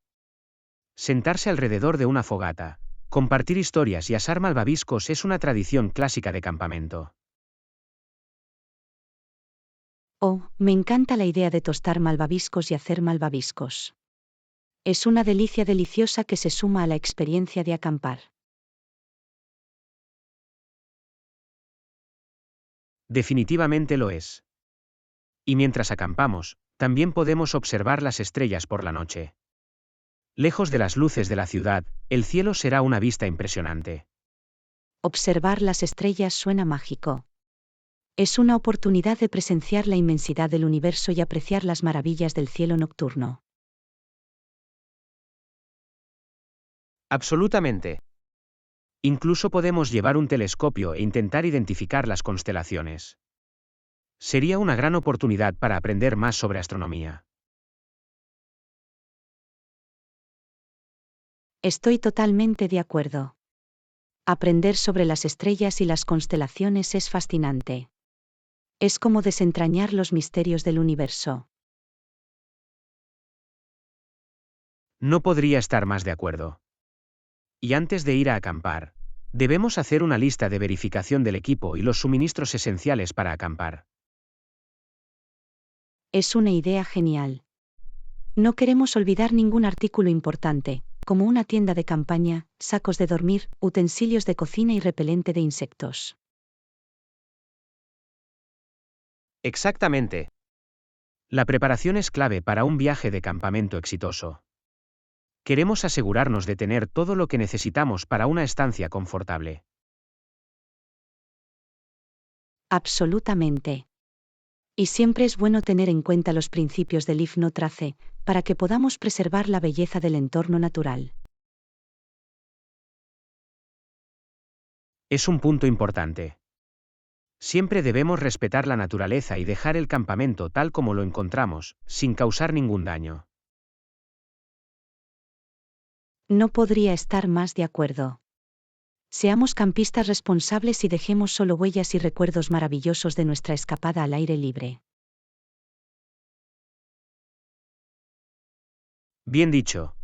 B: Sentarse alrededor de una fogata, compartir historias y asar malvaviscos es una tradición clásica de campamento.
A: Oh, me encanta la idea de tostar malvaviscos y hacer malvaviscos. Es una delicia deliciosa que se suma a la experiencia de acampar.
B: Definitivamente lo es. Y mientras acampamos, también podemos observar las estrellas por la noche. Lejos de las luces de la ciudad, el cielo será una vista impresionante.
A: Observar las estrellas suena mágico. Es una oportunidad de presenciar la inmensidad del universo y apreciar las maravillas del cielo nocturno.
B: Absolutamente. Incluso podemos llevar un telescopio e intentar identificar las constelaciones. Sería una gran oportunidad para aprender más sobre astronomía.
A: Estoy totalmente de acuerdo. Aprender sobre las estrellas y las constelaciones es fascinante. Es como desentrañar los misterios del universo.
B: No podría estar más de acuerdo. Y antes de ir a acampar, debemos hacer una lista de verificación del equipo y los suministros esenciales para acampar.
A: Es una idea genial. No queremos olvidar ningún artículo importante, como una tienda de campaña, sacos de dormir, utensilios de cocina y repelente de insectos.
B: Exactamente. La preparación es clave para un viaje de campamento exitoso. Queremos asegurarnos de tener todo lo que necesitamos para una estancia confortable.
A: Absolutamente. Y siempre es bueno tener en cuenta los principios del Live No Trace, para que podamos preservar la belleza del entorno natural.
B: Es un punto importante. Siempre debemos respetar la naturaleza y dejar el campamento tal como lo encontramos, sin causar ningún daño.
A: No podría estar más de acuerdo. Seamos campistas responsables y dejemos solo huellas y recuerdos maravillosos de nuestra escapada al aire libre.
B: Bien dicho.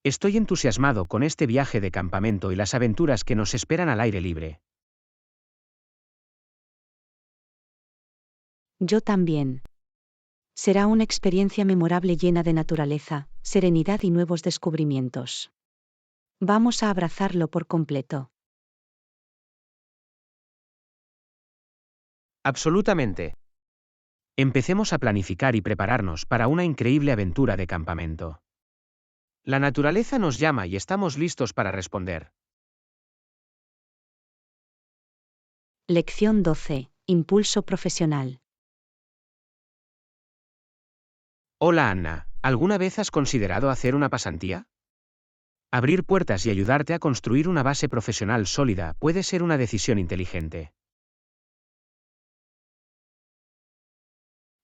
B: Estoy entusiasmado con este viaje de campamento y las aventuras que nos esperan al aire libre.
A: Yo también. Será una experiencia memorable llena de naturaleza, serenidad y nuevos descubrimientos. Vamos a abrazarlo por completo.
B: Absolutamente. Empecemos a planificar y prepararnos para una increíble aventura de campamento. La naturaleza nos llama y estamos listos para responder.
A: Lección 12. Impulso profesional.
B: Hola Anna, ¿alguna vez has considerado hacer una pasantía? Abrir puertas y ayudarte a construir una base profesional sólida puede ser una decisión inteligente.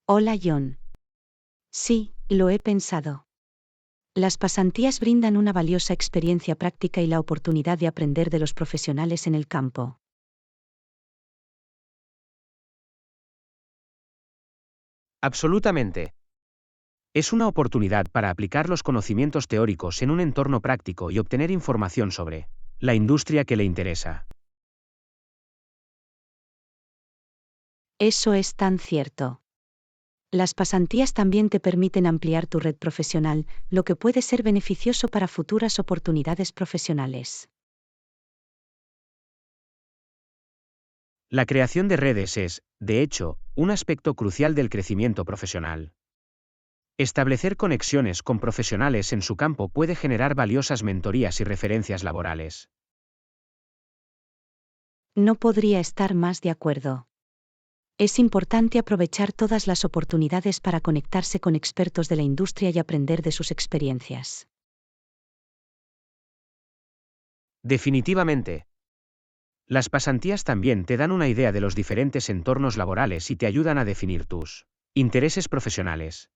A: Hola John. Sí, lo he pensado. Las pasantías brindan una valiosa experiencia práctica y la oportunidad de aprender de los profesionales en el campo.
B: Absolutamente. Es una oportunidad para aplicar los conocimientos teóricos en un entorno práctico y obtener información sobre la industria que le interesa.
A: Eso es tan cierto. Las pasantías también te permiten ampliar tu red profesional, lo que puede ser beneficioso para futuras oportunidades profesionales.
B: La creación de redes es, de hecho, un aspecto crucial del crecimiento profesional. Establecer conexiones con profesionales en su campo puede generar valiosas mentorías y referencias laborales.
A: No podría estar más de acuerdo. Es importante aprovechar todas las oportunidades para conectarse con expertos de la industria y aprender de sus experiencias.
B: Definitivamente. Las pasantías también te dan una idea de los diferentes entornos laborales y te ayudan a definir tus intereses profesionales.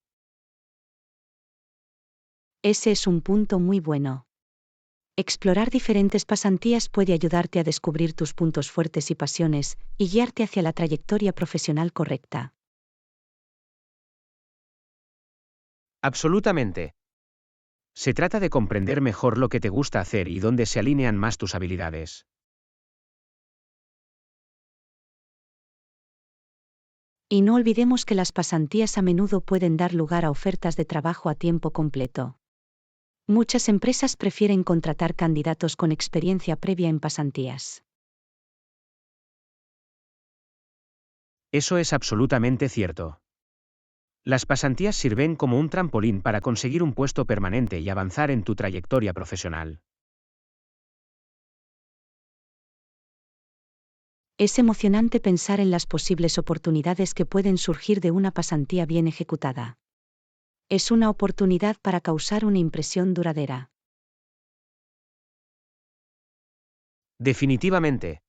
A: Ese es un punto muy bueno. Explorar diferentes pasantías puede ayudarte a descubrir tus puntos fuertes y pasiones, y guiarte hacia la trayectoria profesional correcta.
B: Absolutamente. Se trata de comprender mejor lo que te gusta hacer y dónde se alinean más tus habilidades.
A: Y no olvidemos que las pasantías a menudo pueden dar lugar a ofertas de trabajo a tiempo completo. Muchas empresas prefieren contratar candidatos con experiencia previa en pasantías.
B: Eso es absolutamente cierto. Las pasantías sirven como un trampolín para conseguir un puesto permanente y avanzar en tu trayectoria profesional.
A: Es emocionante pensar en las posibles oportunidades que pueden surgir de una pasantía bien ejecutada. Es una oportunidad para causar una impresión duradera.
B: Definitivamente.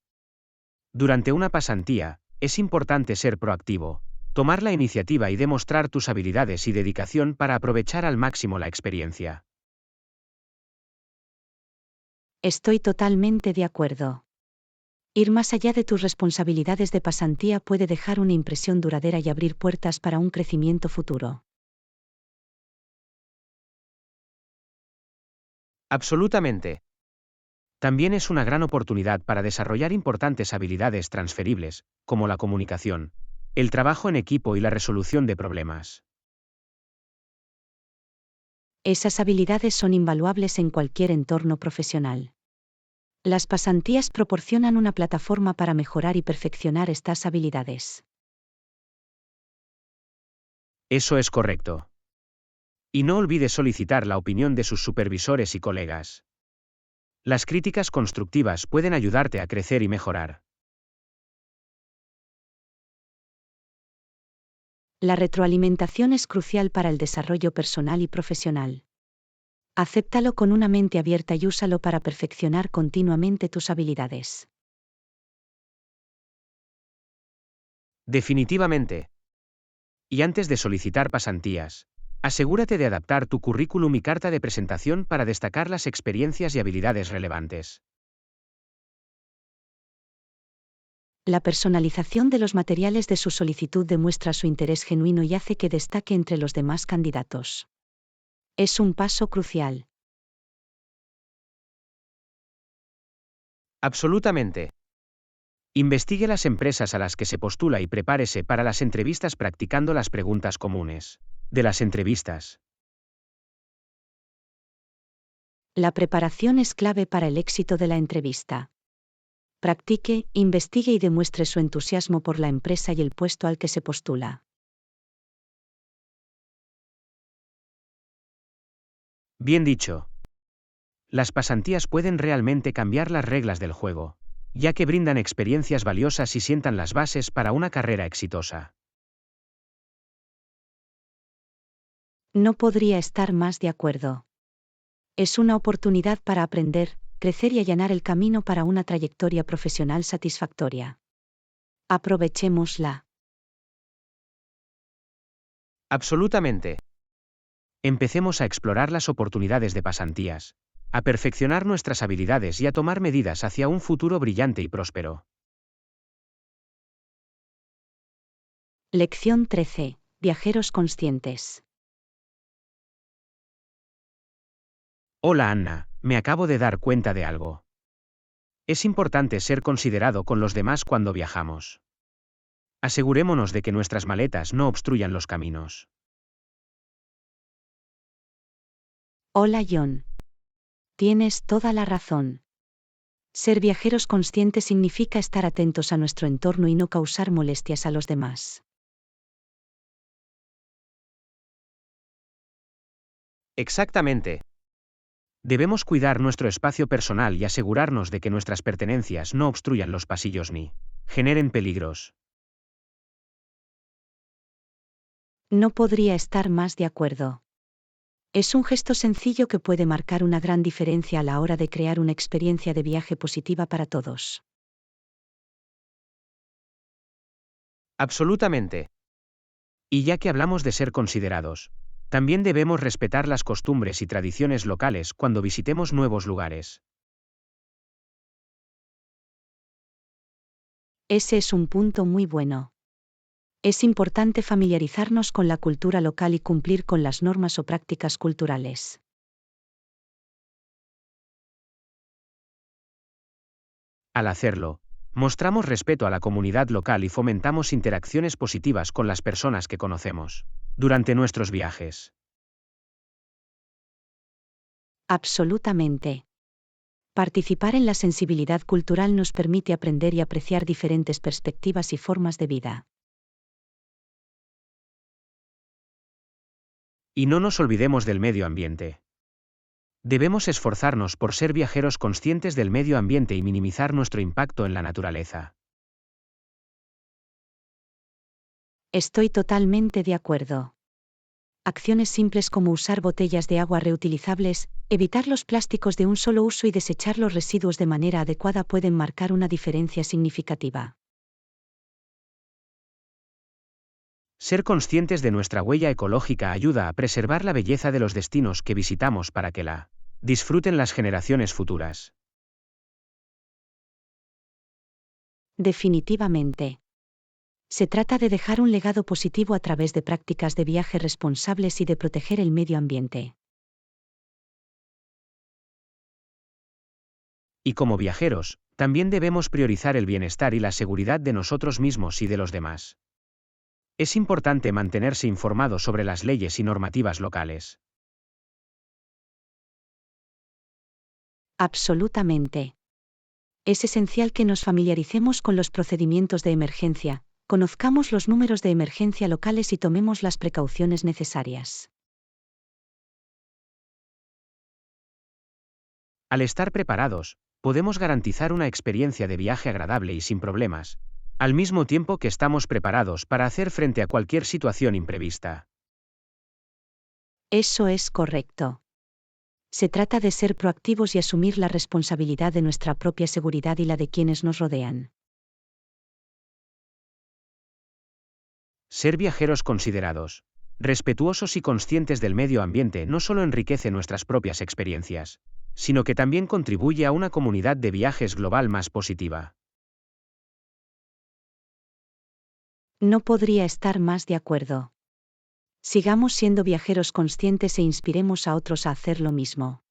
B: Durante una pasantía, es importante ser proactivo, tomar la iniciativa y demostrar tus habilidades y dedicación para aprovechar al máximo la experiencia.
A: Estoy totalmente de acuerdo. Ir más allá de tus responsabilidades de pasantía puede dejar una impresión duradera y abrir puertas para un crecimiento futuro.
B: Absolutamente. También es una gran oportunidad para desarrollar importantes habilidades transferibles, como la comunicación, el trabajo en equipo y la resolución de problemas.
A: Esas habilidades son invaluables en cualquier entorno profesional. Las pasantías proporcionan una plataforma para mejorar y perfeccionar estas habilidades.
B: Eso es correcto. Y no olvides solicitar la opinión de sus supervisores y colegas. Las críticas constructivas pueden ayudarte a crecer y mejorar.
A: La retroalimentación es crucial para el desarrollo personal y profesional. Acéptalo con una mente abierta y úsalo para perfeccionar continuamente tus habilidades.
B: Definitivamente. Y antes de solicitar pasantías, asegúrate de adaptar tu currículum y carta de presentación para destacar las experiencias y habilidades relevantes.
A: La personalización de los materiales de su solicitud demuestra su interés genuino y hace que destaque entre los demás candidatos. Es un paso crucial.
B: Absolutamente. Investigue las empresas a las que se postula y prepárese para las entrevistas practicando las preguntas comunes de las entrevistas.
A: La preparación es clave para el éxito de la entrevista. Practique, investigue y demuestre su entusiasmo por la empresa y el puesto al que se postula.
B: Bien dicho. Las pasantías pueden realmente cambiar las reglas del juego, ya que brindan experiencias valiosas y sientan las bases para una carrera exitosa.
A: No podría estar más de acuerdo. Es una oportunidad para aprender, crecer y allanar el camino para una trayectoria profesional satisfactoria. Aprovechémosla.
B: Absolutamente. Empecemos a explorar las oportunidades de pasantías, a perfeccionar nuestras habilidades y a tomar medidas hacia un futuro brillante y próspero.
A: Lección 13. Viajeros conscientes.
B: Hola Anna, me acabo de dar cuenta de algo. Es importante ser considerado con los demás cuando viajamos. Asegurémonos de que nuestras maletas no obstruyan los caminos.
A: Hola John. Tienes toda la razón. Ser viajeros conscientes significa estar atentos a nuestro entorno y no causar molestias a los demás.
B: Exactamente. Debemos cuidar nuestro espacio personal y asegurarnos de que nuestras pertenencias no obstruyan los pasillos ni generen peligros.
A: No podría estar más de acuerdo. Es un gesto sencillo que puede marcar una gran diferencia a la hora de crear una experiencia de viaje positiva para todos.
B: Absolutamente. Y ya que hablamos de ser considerados, también debemos respetar las costumbres y tradiciones locales cuando visitemos nuevos lugares.
A: Ese es un punto muy bueno. Es importante familiarizarnos con la cultura local y cumplir con las normas o prácticas culturales.
B: Al hacerlo, mostramos respeto a la comunidad local y fomentamos interacciones positivas con las personas que conocemos durante nuestros viajes.
A: Absolutamente. Participar en la sensibilidad cultural nos permite aprender y apreciar diferentes perspectivas y formas de vida.
B: Y no nos olvidemos del medio ambiente. Debemos esforzarnos por ser viajeros conscientes del medio ambiente y minimizar nuestro impacto en la naturaleza.
A: Estoy totalmente de acuerdo. Acciones simples como usar botellas de agua reutilizables, evitar los plásticos de un solo uso y desechar los residuos de manera adecuada pueden marcar una diferencia significativa.
B: Ser conscientes de nuestra huella ecológica ayuda a preservar la belleza de los destinos que visitamos para que la disfruten las generaciones futuras.
A: Definitivamente. Se trata de dejar un legado positivo a través de prácticas de viaje responsables y de proteger el medio ambiente.
B: Y como viajeros, también debemos priorizar el bienestar y la seguridad de nosotros mismos y de los demás. Es importante mantenerse informado sobre las leyes y normativas locales.
A: Absolutamente. Es esencial que nos familiaricemos con los procedimientos de emergencia, conozcamos los números de emergencia locales y tomemos las precauciones necesarias.
B: Al estar preparados, podemos garantizar una experiencia de viaje agradable y sin problemas, al mismo tiempo que estamos preparados para hacer frente a cualquier situación imprevista.
A: Eso es correcto. Se trata de ser proactivos y asumir la responsabilidad de nuestra propia seguridad y la de quienes nos rodean.
B: Ser viajeros considerados, respetuosos y conscientes del medio ambiente no solo enriquece nuestras propias experiencias, sino que también contribuye a una comunidad de viajes global más positiva.
A: No podría estar más de acuerdo. Sigamos siendo viajeros conscientes e inspiremos a otros a hacer lo mismo.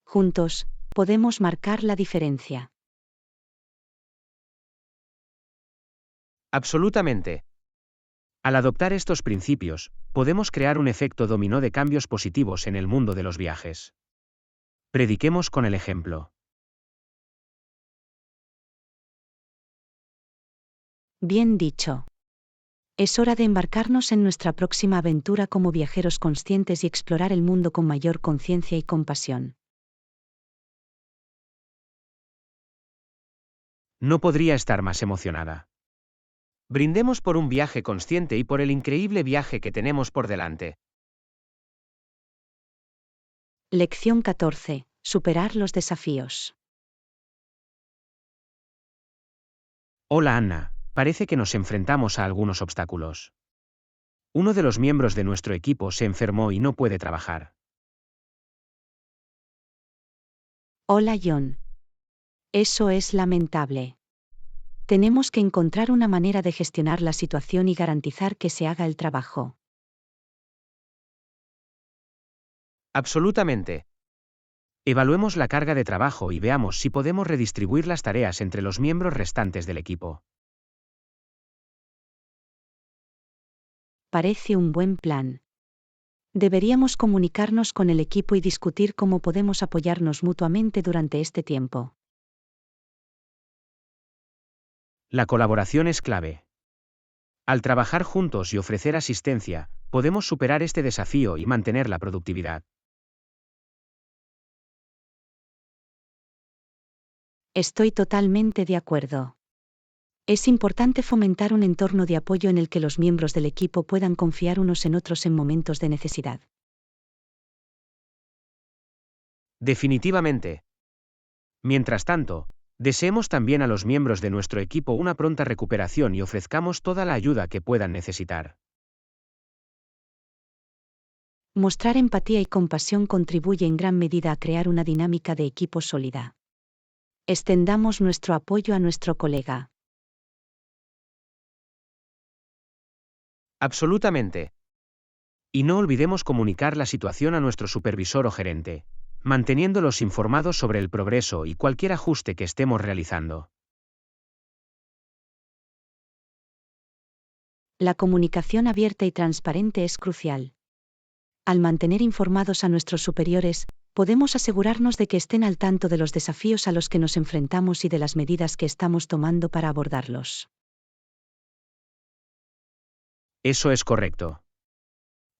A: Juntos, podemos marcar la diferencia.
B: Absolutamente. Al adoptar estos principios, podemos crear un efecto dominó de cambios positivos en el mundo de los viajes. Prediquemos con el ejemplo.
A: Bien dicho. Es hora de embarcarnos en nuestra próxima aventura como viajeros conscientes y explorar el mundo con mayor conciencia y compasión.
B: No podría estar más emocionada. Brindemos por un viaje consciente y por el increíble viaje que tenemos por delante.
A: Lección 14. Superar los desafíos.
B: Hola Anna, parece que nos enfrentamos a algunos obstáculos. Uno de los miembros de nuestro equipo se enfermó y no puede trabajar.
A: Hola John. Eso es lamentable. Tenemos que encontrar una manera de gestionar la situación y garantizar que se haga el trabajo.
B: Absolutamente. Evaluemos la carga de trabajo y veamos si podemos redistribuir las tareas entre los miembros restantes del equipo.
A: Parece un buen plan. Deberíamos comunicarnos con el equipo y discutir cómo podemos apoyarnos mutuamente durante este tiempo.
B: La colaboración es clave. Al trabajar juntos y ofrecer asistencia, podemos superar este desafío y mantener la productividad.
A: Estoy totalmente de acuerdo. Es importante fomentar un entorno de apoyo en el que los miembros del equipo puedan confiar unos en otros en momentos de necesidad.
B: Definitivamente. Mientras tanto, deseemos también a los miembros de nuestro equipo una pronta recuperación y ofrezcamos toda la ayuda que puedan necesitar.
A: Mostrar empatía y compasión contribuye en gran medida a crear una dinámica de equipo sólida. Extendamos nuestro apoyo a nuestro colega.
B: Absolutamente. Y no olvidemos comunicar la situación a nuestro supervisor o gerente, manteniéndolos informados sobre el progreso y cualquier ajuste que estemos realizando.
A: La comunicación abierta y transparente es crucial. Al mantener informados a nuestros superiores, podemos asegurarnos de que estén al tanto de los desafíos a los que nos enfrentamos y de las medidas que estamos tomando para abordarlos.
B: Eso es correcto.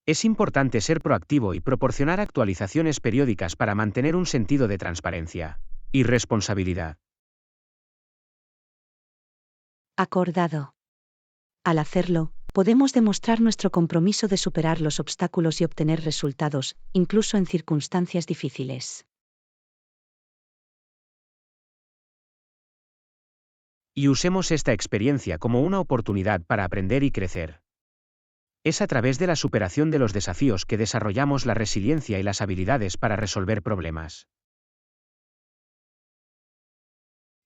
B: Es importante ser proactivo y proporcionar actualizaciones periódicas para mantener un sentido de transparencia y responsabilidad.
A: Acordado. Al hacerlo, podemos demostrar nuestro compromiso de superar los obstáculos y obtener resultados, incluso en circunstancias difíciles.
B: Y usemos esta experiencia como una oportunidad para aprender y crecer. Es a través de la superación de los desafíos que desarrollamos la resiliencia y las habilidades para resolver problemas.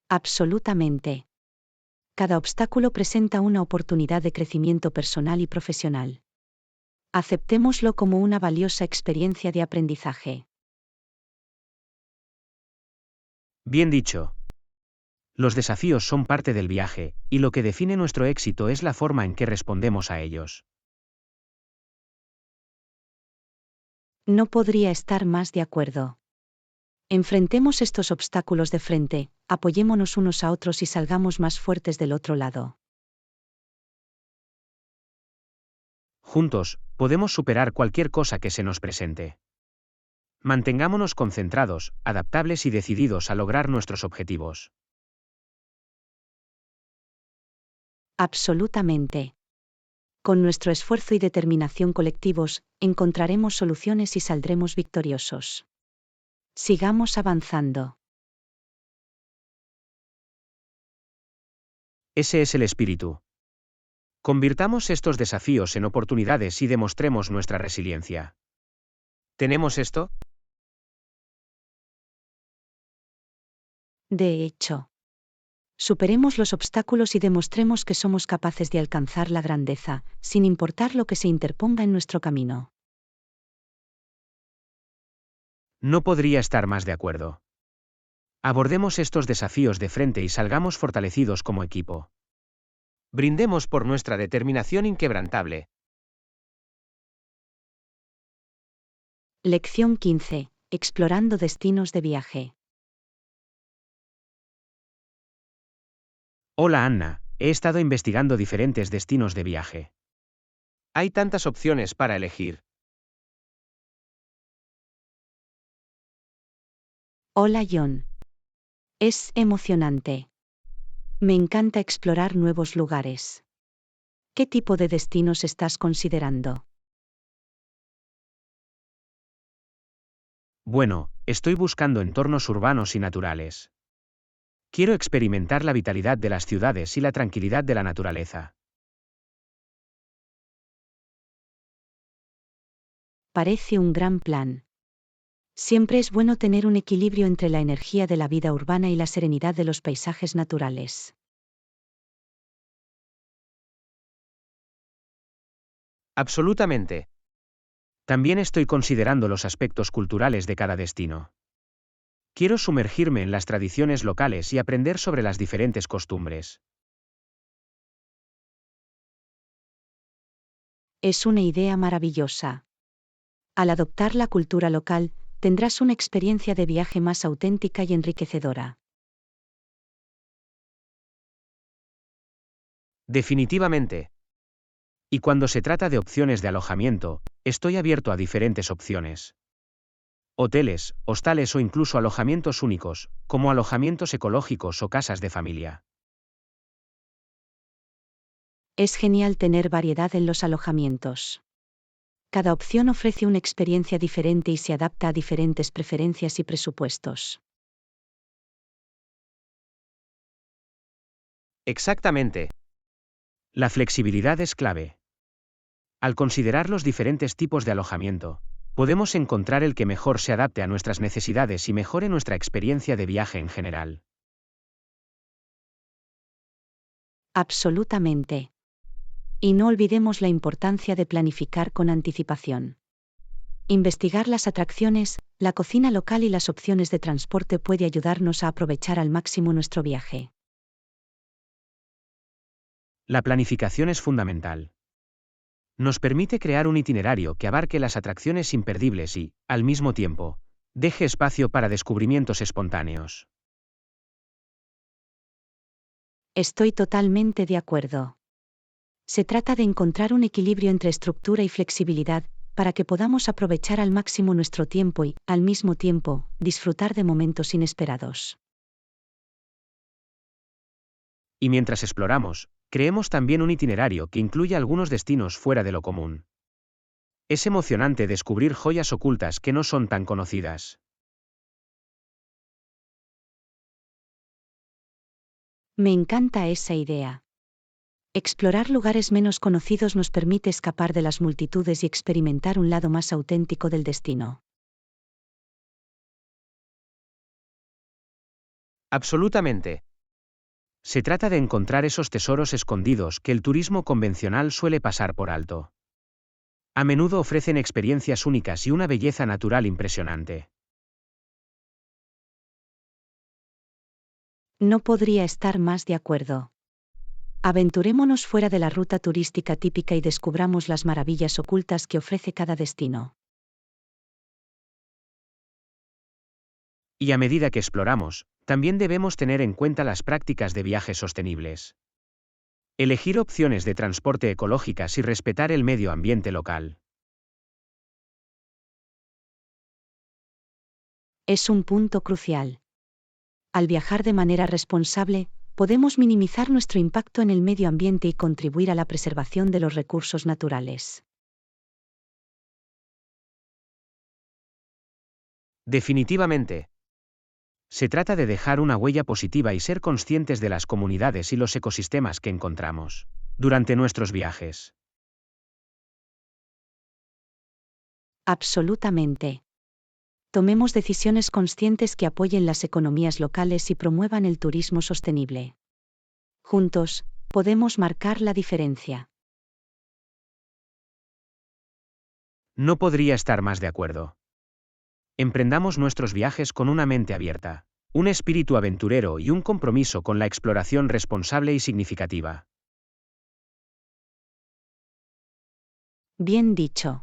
A: Absolutamente. Cada obstáculo presenta una oportunidad de crecimiento personal y profesional. Aceptémoslo como una valiosa experiencia de aprendizaje.
B: Bien dicho. Los desafíos son parte del viaje, y lo que define nuestro éxito es la forma en que respondemos a ellos.
A: No podría estar más de acuerdo. Enfrentemos estos obstáculos de frente, apoyémonos unos a otros y salgamos más fuertes del otro lado.
B: Juntos, podemos superar cualquier cosa que se nos presente. Mantengámonos concentrados, adaptables y decididos a lograr nuestros objetivos.
A: Absolutamente. Con nuestro esfuerzo y determinación colectivos, encontraremos soluciones y saldremos victoriosos. Sigamos avanzando.
B: Ese es el espíritu. Convirtamos estos desafíos en oportunidades y demostremos nuestra resiliencia. ¿Tenemos esto?
A: De hecho, superemos los obstáculos y demostremos que somos capaces de alcanzar la grandeza, sin importar lo que se interponga en nuestro camino.
B: No podría estar más de acuerdo. Abordemos estos desafíos de frente y salgamos fortalecidos como equipo. Brindemos por nuestra determinación inquebrantable.
A: Lección 15. Explorando destinos de viaje.
B: Hola Anna, he estado investigando diferentes destinos de viaje. Hay tantas opciones para elegir.
A: Hola John. Es emocionante. Me encanta explorar nuevos lugares. ¿Qué tipo de destinos estás considerando?
B: Bueno, estoy buscando entornos urbanos y naturales. Quiero experimentar la vitalidad de las ciudades y la tranquilidad de la naturaleza.
A: Parece un gran plan. Siempre es bueno tener un equilibrio entre la energía de la vida urbana y la serenidad de los paisajes naturales.
B: Absolutamente. También estoy considerando los aspectos culturales de cada destino. Quiero sumergirme en las tradiciones locales y aprender sobre las diferentes costumbres.
A: Es una idea maravillosa. Al adoptar la cultura local, tendrás una experiencia de viaje más auténtica y enriquecedora.
B: Definitivamente. Y cuando se trata de opciones de alojamiento, estoy abierto a diferentes opciones. Hoteles, hostales o incluso alojamientos únicos, como alojamientos ecológicos o casas de familia.
A: Es genial tener variedad en los alojamientos. Cada opción ofrece una experiencia diferente y se adapta a diferentes preferencias y presupuestos.
B: Exactamente. La flexibilidad es clave. Al considerar los diferentes tipos de alojamiento, podemos encontrar el que mejor se adapte a nuestras necesidades y mejore nuestra experiencia de viaje en general.
A: Absolutamente. Y no olvidemos la importancia de planificar con anticipación. Investigar las atracciones, la cocina local y las opciones de transporte puede ayudarnos a aprovechar al máximo nuestro viaje.
B: La planificación es fundamental. Nos permite crear un itinerario que abarque las atracciones imperdibles y, al mismo tiempo, deje espacio para descubrimientos espontáneos.
A: Estoy totalmente de acuerdo. Se trata de encontrar un equilibrio entre estructura y flexibilidad, para que podamos aprovechar al máximo nuestro tiempo y, al mismo tiempo, disfrutar de momentos inesperados.
B: Y mientras exploramos, creemos también un itinerario que incluya algunos destinos fuera de lo común. Es emocionante descubrir joyas ocultas que no son tan conocidas.
A: Me encanta esa idea. Explorar lugares menos conocidos nos permite escapar de las multitudes y experimentar un lado más auténtico del destino.
B: Absolutamente. Se trata de encontrar esos tesoros escondidos que el turismo convencional suele pasar por alto. A menudo ofrecen experiencias únicas y una belleza natural impresionante.
A: No podría estar más de acuerdo. Aventurémonos fuera de la ruta turística típica y descubramos las maravillas ocultas que ofrece cada destino.
B: Y a medida que exploramos, también debemos tener en cuenta las prácticas de viajes sostenibles. Elegir opciones de transporte ecológicas y respetar el medio ambiente local.
A: Es un punto crucial. Al viajar de manera responsable, podemos minimizar nuestro impacto en el medio ambiente y contribuir a la preservación de los recursos naturales.
B: Definitivamente. Se trata de dejar una huella positiva y ser conscientes de las comunidades y los ecosistemas que encontramos durante nuestros viajes.
A: Absolutamente. Tomemos decisiones conscientes que apoyen las economías locales y promuevan el turismo sostenible. Juntos, podemos marcar la diferencia.
B: No podría estar más de acuerdo. Emprendamos nuestros viajes con una mente abierta, un espíritu aventurero y un compromiso con la exploración responsable y significativa.
A: Bien dicho.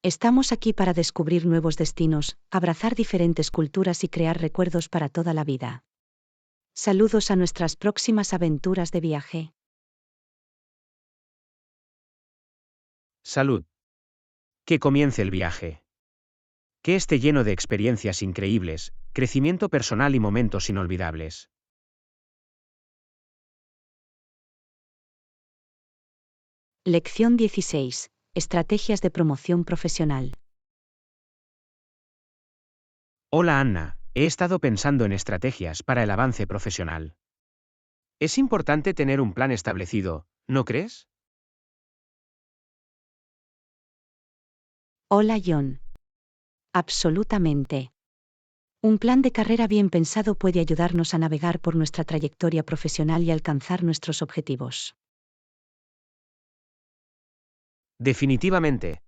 A: Estamos aquí para descubrir nuevos destinos, abrazar diferentes culturas y crear recuerdos para toda la vida. Saludos a nuestras próximas aventuras de viaje.
B: Salud. Que comience el viaje. Que esté lleno de experiencias increíbles, crecimiento personal y momentos inolvidables.
A: Lección 16. Estrategias de promoción profesional.
B: Hola Anna, he estado pensando en estrategias para el avance profesional. Es importante tener un plan establecido, ¿no crees?
A: Hola John. Absolutamente. Un plan de carrera bien pensado puede ayudarnos a navegar por nuestra trayectoria profesional y alcanzar nuestros objetivos.
B: Definitivamente.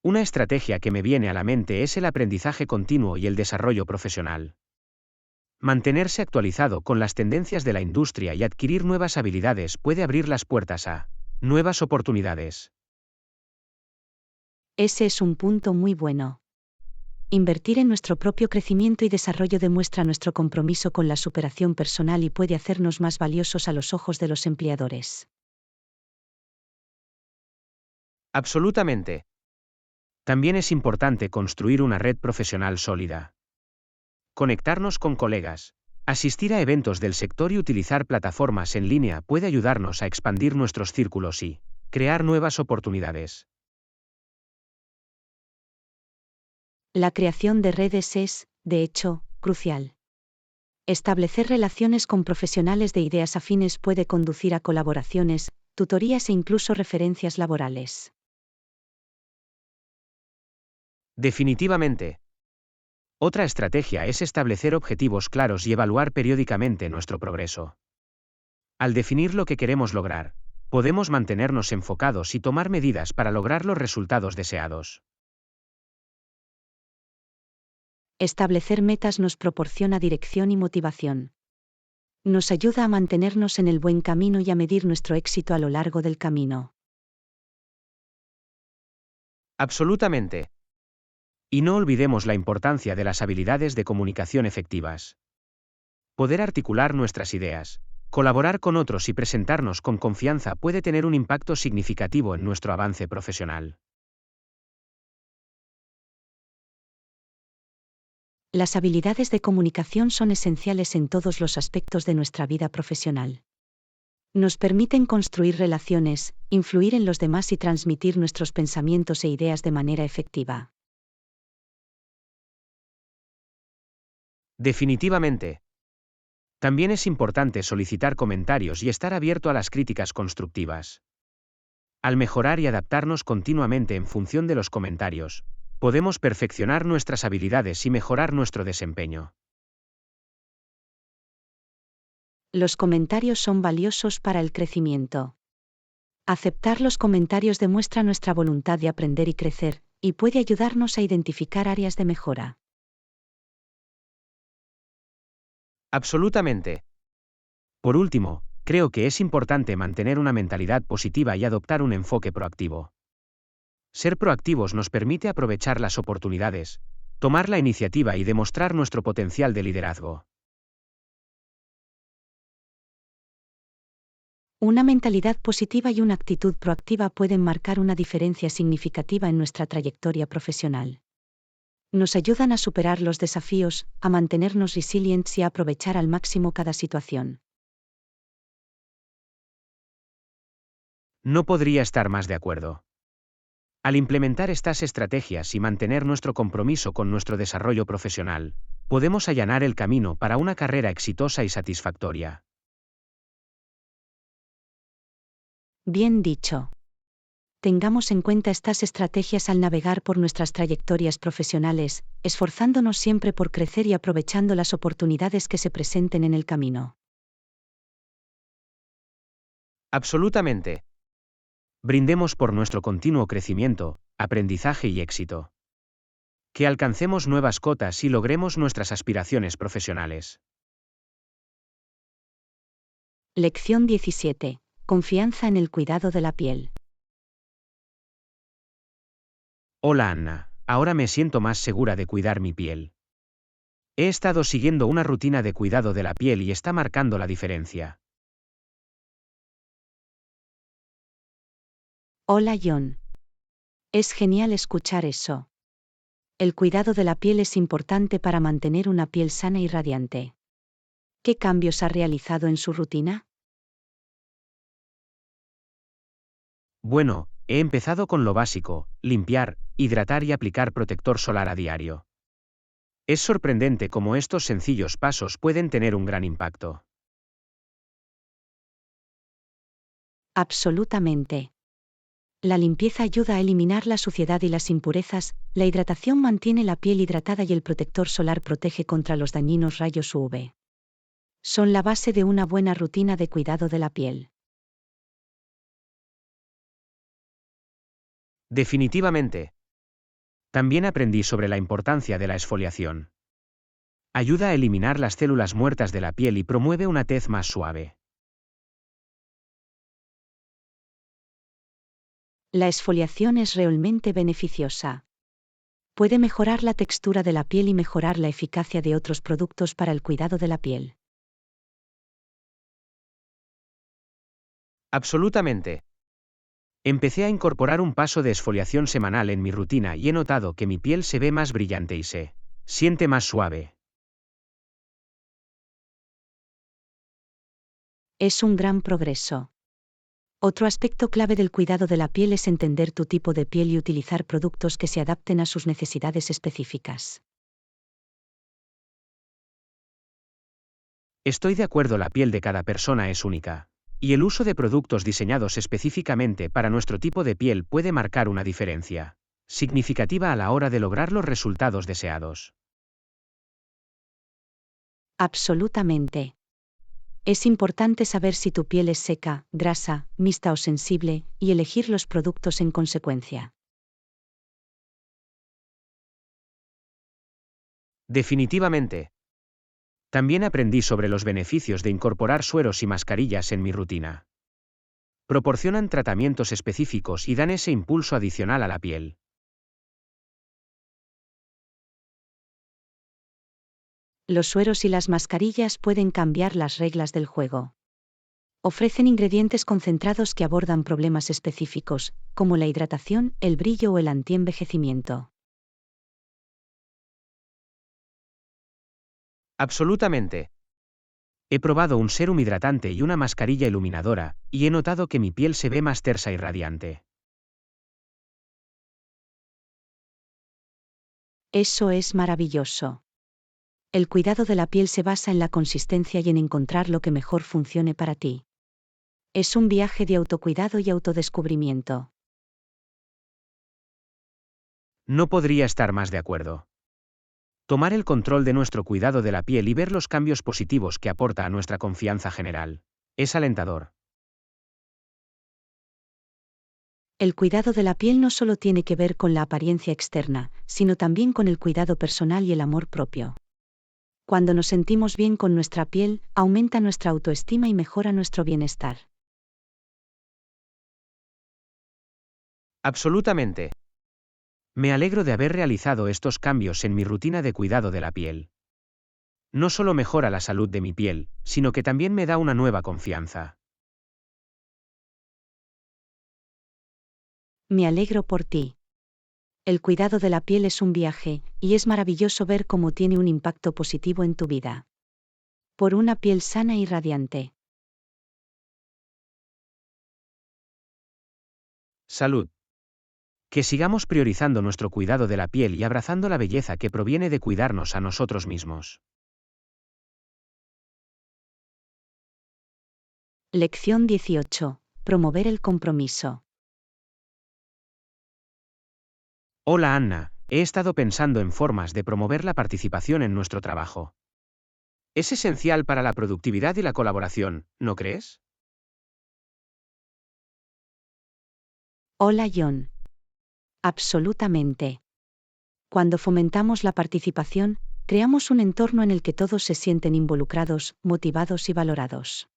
B: Una estrategia que me viene a la mente es el aprendizaje continuo y el desarrollo profesional. Mantenerse actualizado con las tendencias de la industria y adquirir nuevas habilidades puede abrir las puertas a nuevas oportunidades.
A: Ese es un punto muy bueno. Invertir en nuestro propio crecimiento y desarrollo demuestra nuestro compromiso con la superación personal y puede hacernos más valiosos a los ojos de los empleadores.
B: Absolutamente. También es importante construir una red profesional sólida. Conectarnos con colegas, asistir a eventos del sector y utilizar plataformas en línea puede ayudarnos a expandir nuestros círculos y crear nuevas oportunidades.
A: La creación de redes es, de hecho, crucial. Establecer relaciones con profesionales de ideas afines puede conducir a colaboraciones, tutorías e incluso referencias laborales.
B: Definitivamente. Otra estrategia es establecer objetivos claros y evaluar periódicamente nuestro progreso. Al definir lo que queremos lograr, podemos mantenernos enfocados y tomar medidas para lograr los resultados deseados.
A: Establecer metas nos proporciona dirección y motivación. Nos ayuda a mantenernos en el buen camino y a medir nuestro éxito a lo largo del camino.
B: Absolutamente. Y no olvidemos la importancia de las habilidades de comunicación efectivas. Poder articular nuestras ideas, colaborar con otros y presentarnos con confianza puede tener un impacto significativo en nuestro avance profesional.
A: Las habilidades de comunicación son esenciales en todos los aspectos de nuestra vida profesional. Nos permiten construir relaciones, influir en los demás y transmitir nuestros pensamientos e ideas de manera efectiva.
B: Definitivamente. También es importante solicitar comentarios y estar abierto a las críticas constructivas. Al mejorar y adaptarnos continuamente en función de los comentarios, podemos perfeccionar nuestras habilidades y mejorar nuestro desempeño.
A: Los comentarios son valiosos para el crecimiento. Aceptar los comentarios demuestra nuestra voluntad de aprender y crecer, y puede ayudarnos a identificar áreas de mejora.
B: Absolutamente. Por último, creo que es importante mantener una mentalidad positiva y adoptar un enfoque proactivo. Ser proactivos nos permite aprovechar las oportunidades, tomar la iniciativa y demostrar nuestro potencial de liderazgo.
A: Una mentalidad positiva y una actitud proactiva pueden marcar una diferencia significativa en nuestra trayectoria profesional. Nos ayudan a superar los desafíos, a mantenernos resilientes y a aprovechar al máximo cada situación.
B: No podría estar más de acuerdo. Al implementar estas estrategias y mantener nuestro compromiso con nuestro desarrollo profesional, podemos allanar el camino para una carrera exitosa y satisfactoria.
A: Bien dicho. Tengamos en cuenta estas estrategias al navegar por nuestras trayectorias profesionales, esforzándonos siempre por crecer y aprovechando las oportunidades que se presenten en el camino.
B: Absolutamente. Brindemos por nuestro continuo crecimiento, aprendizaje y éxito. Que alcancemos nuevas cotas y logremos nuestras aspiraciones profesionales.
A: Lección 17. Confianza en el cuidado de la piel.
B: Hola Anna, ahora me siento más segura de cuidar mi piel. He estado siguiendo una rutina de cuidado de la piel y está marcando la diferencia.
A: Hola John. Es genial escuchar eso. El cuidado de la piel es importante para mantener una piel sana y radiante. ¿Qué cambios ha realizado en su rutina?
B: Bueno, he empezado con lo básico, limpiar, hidratar y aplicar protector solar a diario. Es sorprendente cómo estos sencillos pasos pueden tener un gran impacto.
A: Absolutamente. La limpieza ayuda a eliminar la suciedad y las impurezas, la hidratación mantiene la piel hidratada y el protector solar protege contra los dañinos rayos UV. Son la base de una buena rutina de cuidado de la piel.
B: Definitivamente. También aprendí sobre la importancia de la exfoliación. Ayuda a eliminar las células muertas de la piel y promueve una tez más suave.
A: La exfoliación es realmente beneficiosa. Puede mejorar la textura de la piel y mejorar la eficacia de otros productos para el cuidado de la piel.
B: Absolutamente. Empecé a incorporar un paso de exfoliación semanal en mi rutina y he notado que mi piel se ve más brillante y se siente más suave.
A: Es un gran progreso. Otro aspecto clave del cuidado de la piel es entender tu tipo de piel y utilizar productos que se adapten a sus necesidades específicas.
B: Estoy de acuerdo, la piel de cada persona es única, y el uso de productos diseñados específicamente para nuestro tipo de piel puede marcar una diferencia significativa a la hora de lograr los resultados deseados.
A: Absolutamente. Es importante saber si tu piel es seca, grasa, mixta o sensible, y elegir los productos en consecuencia.
B: Definitivamente. También aprendí sobre los beneficios de incorporar sueros y mascarillas en mi rutina. Proporcionan tratamientos específicos y dan ese impulso adicional a la piel.
A: Los sueros y las mascarillas pueden cambiar las reglas del juego. Ofrecen ingredientes concentrados que abordan problemas específicos, como la hidratación, el brillo o el antienvejecimiento.
B: Absolutamente. He probado un serum hidratante y una mascarilla iluminadora, y he notado que mi piel se ve más tersa y radiante.
A: Eso es maravilloso. El cuidado de la piel se basa en la consistencia y en encontrar lo que mejor funcione para ti. Es un viaje de autocuidado y autodescubrimiento.
B: No podría estar más de acuerdo. Tomar el control de nuestro cuidado de la piel y ver los cambios positivos que aporta a nuestra confianza general. Es alentador.
A: El cuidado de la piel no solo tiene que ver con la apariencia externa, sino también con el cuidado personal y el amor propio. Cuando nos sentimos bien con nuestra piel, aumenta nuestra autoestima y mejora nuestro bienestar.
B: Absolutamente. Me alegro de haber realizado estos cambios en mi rutina de cuidado de la piel. No solo mejora la salud de mi piel, sino que también me da una nueva confianza.
A: Me alegro por ti. El cuidado de la piel es un viaje, y es maravilloso ver cómo tiene un impacto positivo en tu vida. Por una piel sana y radiante.
B: Salud. Que sigamos priorizando nuestro cuidado de la piel y abrazando la belleza que proviene de cuidarnos a nosotros mismos.
A: Lección 18. Promover el compromiso.
B: Hola Anna, he estado pensando en formas de promover la participación en nuestro trabajo. Es esencial para la productividad y la colaboración, ¿no crees?
A: Hola John. Absolutamente. Cuando fomentamos la participación, creamos un entorno en el que todos se sienten involucrados, motivados y valorados.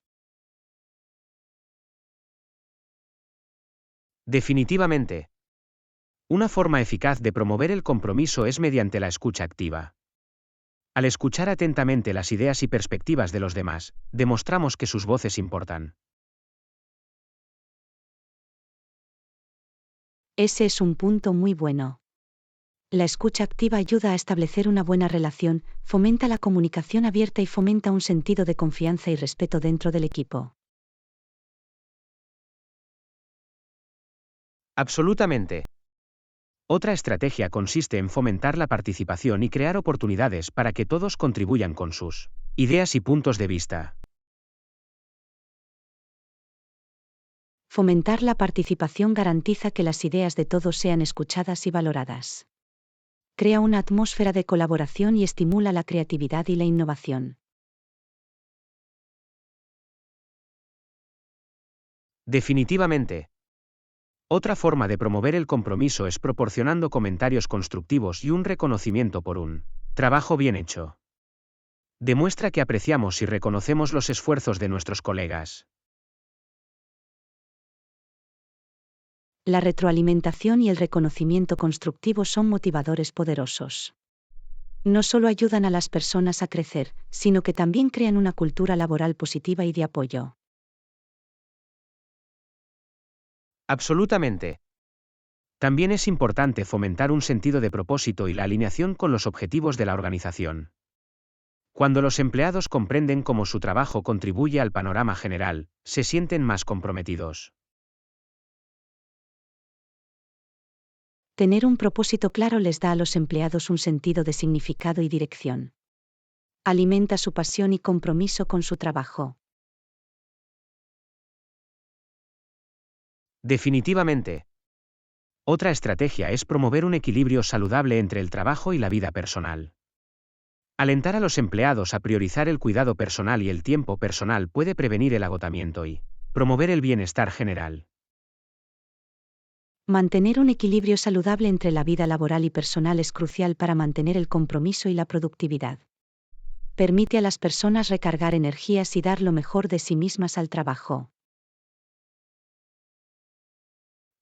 B: Definitivamente. Una forma eficaz de promover el compromiso es mediante la escucha activa. Al escuchar atentamente las ideas y perspectivas de los demás, demostramos que sus voces importan.
A: Ese es un punto muy bueno. La escucha activa ayuda a establecer una buena relación, fomenta la comunicación abierta y fomenta un sentido de confianza y respeto dentro del equipo.
B: Absolutamente. Otra estrategia consiste en fomentar la participación y crear oportunidades para que todos contribuyan con sus ideas y puntos de vista.
A: Fomentar la participación garantiza que las ideas de todos sean escuchadas y valoradas. Crea una atmósfera de colaboración y estimula la creatividad y la innovación.
B: Definitivamente. Otra forma de promover el compromiso es proporcionando comentarios constructivos y un reconocimiento por un trabajo bien hecho. Demuestra que apreciamos y reconocemos los esfuerzos de nuestros colegas.
A: La retroalimentación y el reconocimiento constructivo son motivadores poderosos. No solo ayudan a las personas a crecer, sino que también crean una cultura laboral positiva y de apoyo.
B: Absolutamente. También es importante fomentar un sentido de propósito y la alineación con los objetivos de la organización. Cuando los empleados comprenden cómo su trabajo contribuye al panorama general, se sienten más comprometidos.
A: Tener un propósito claro les da a los empleados un sentido de significado y dirección. Alimenta su pasión y compromiso con su trabajo.
B: Definitivamente. Otra estrategia es promover un equilibrio saludable entre el trabajo y la vida personal. Alentar a los empleados a priorizar el cuidado personal y el tiempo personal puede prevenir el agotamiento y promover el bienestar general.
A: Mantener un equilibrio saludable entre la vida laboral y personal es crucial para mantener el compromiso y la productividad. Permite a las personas recargar energías y dar lo mejor de sí mismas al trabajo.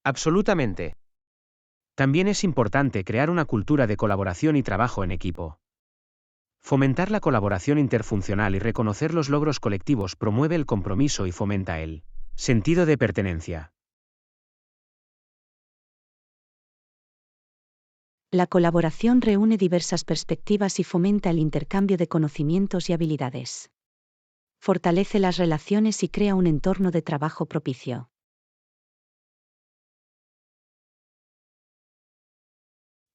B: Absolutamente. También es importante crear una cultura de colaboración y trabajo en equipo. Fomentar la colaboración interfuncional y reconocer los logros colectivos promueve el compromiso y fomenta el sentido de pertenencia.
A: La colaboración reúne diversas perspectivas y fomenta el intercambio de conocimientos y habilidades. Fortalece las relaciones y crea un entorno de trabajo propicio.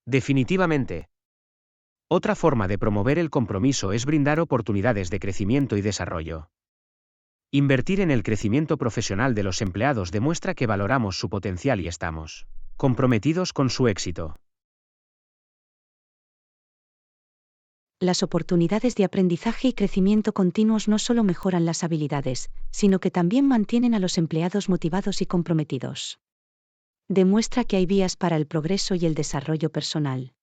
B: Definitivamente. Otra forma de promover el compromiso es brindar oportunidades de crecimiento y desarrollo. Invertir en el crecimiento profesional de los empleados demuestra que valoramos su potencial y estamos comprometidos con su éxito.
A: Las oportunidades de aprendizaje y crecimiento continuos no solo mejoran las habilidades, sino que también mantienen a los empleados motivados y comprometidos. Demuestra que hay vías para el progreso y el desarrollo personal.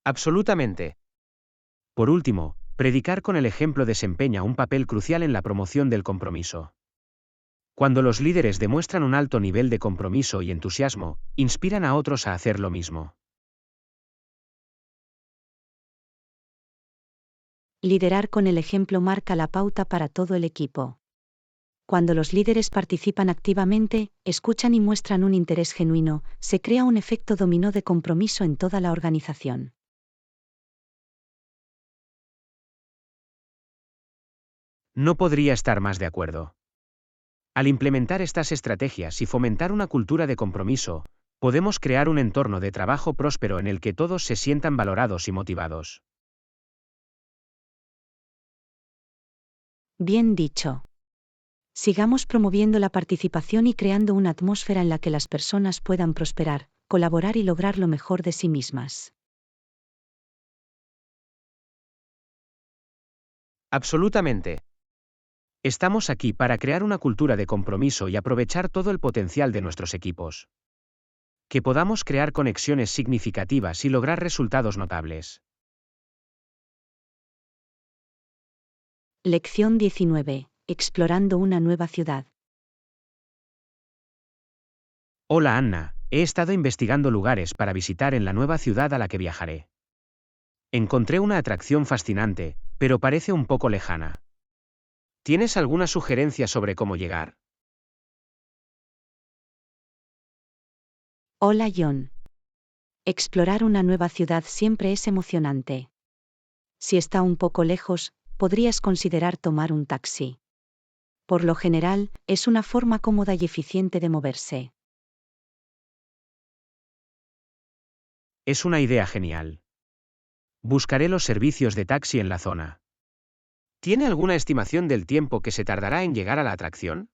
B: Absolutamente. Por último, predicar con el ejemplo desempeña un papel crucial en la promoción del compromiso. Cuando los líderes demuestran un alto nivel de compromiso y entusiasmo, inspiran a otros a hacer lo mismo.
A: Liderar con el ejemplo marca la pauta para todo el equipo. Cuando los líderes participan activamente, escuchan y muestran un interés genuino, se crea un efecto dominó de compromiso en toda la organización.
B: No podría estar más de acuerdo. Al implementar estas estrategias y fomentar una cultura de compromiso, podemos crear un entorno de trabajo próspero en el que todos se sientan valorados y motivados.
A: Bien dicho. Sigamos promoviendo la participación y creando una atmósfera en la que las personas puedan prosperar, colaborar y lograr lo mejor de sí mismas.
B: Absolutamente. Estamos aquí para crear una cultura de compromiso y aprovechar todo el potencial de nuestros equipos. Que podamos crear conexiones significativas y lograr resultados notables.
A: Lección 19. Explorando una nueva ciudad.
B: Hola Anna, he estado investigando lugares para visitar en la nueva ciudad a la que viajaré. Encontré una atracción fascinante, pero parece un poco lejana. ¿Tienes alguna sugerencia sobre cómo llegar?
A: Hola John. Explorar una nueva ciudad siempre es emocionante. Si está un poco lejos, podrías considerar tomar un taxi. Por lo general, es una forma cómoda y eficiente de moverse.
B: Es una idea genial. Buscaré los servicios de taxi en la zona. ¿Tiene alguna estimación del tiempo que se tardará en llegar a la atracción?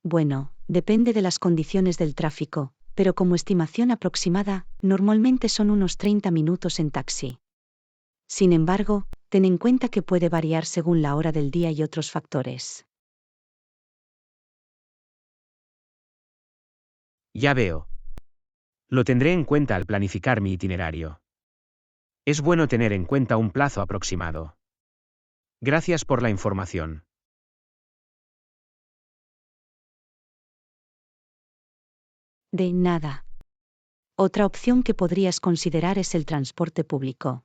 A: Bueno, depende de las condiciones del tráfico, pero como estimación aproximada, normalmente son unos 30 minutos en taxi. Sin embargo, ten en cuenta que puede variar según la hora del día y otros factores.
B: Ya veo. Lo tendré en cuenta al planificar mi itinerario. Es bueno tener en cuenta un plazo aproximado. Gracias por la información.
A: De nada. Otra opción que podrías considerar es el transporte público.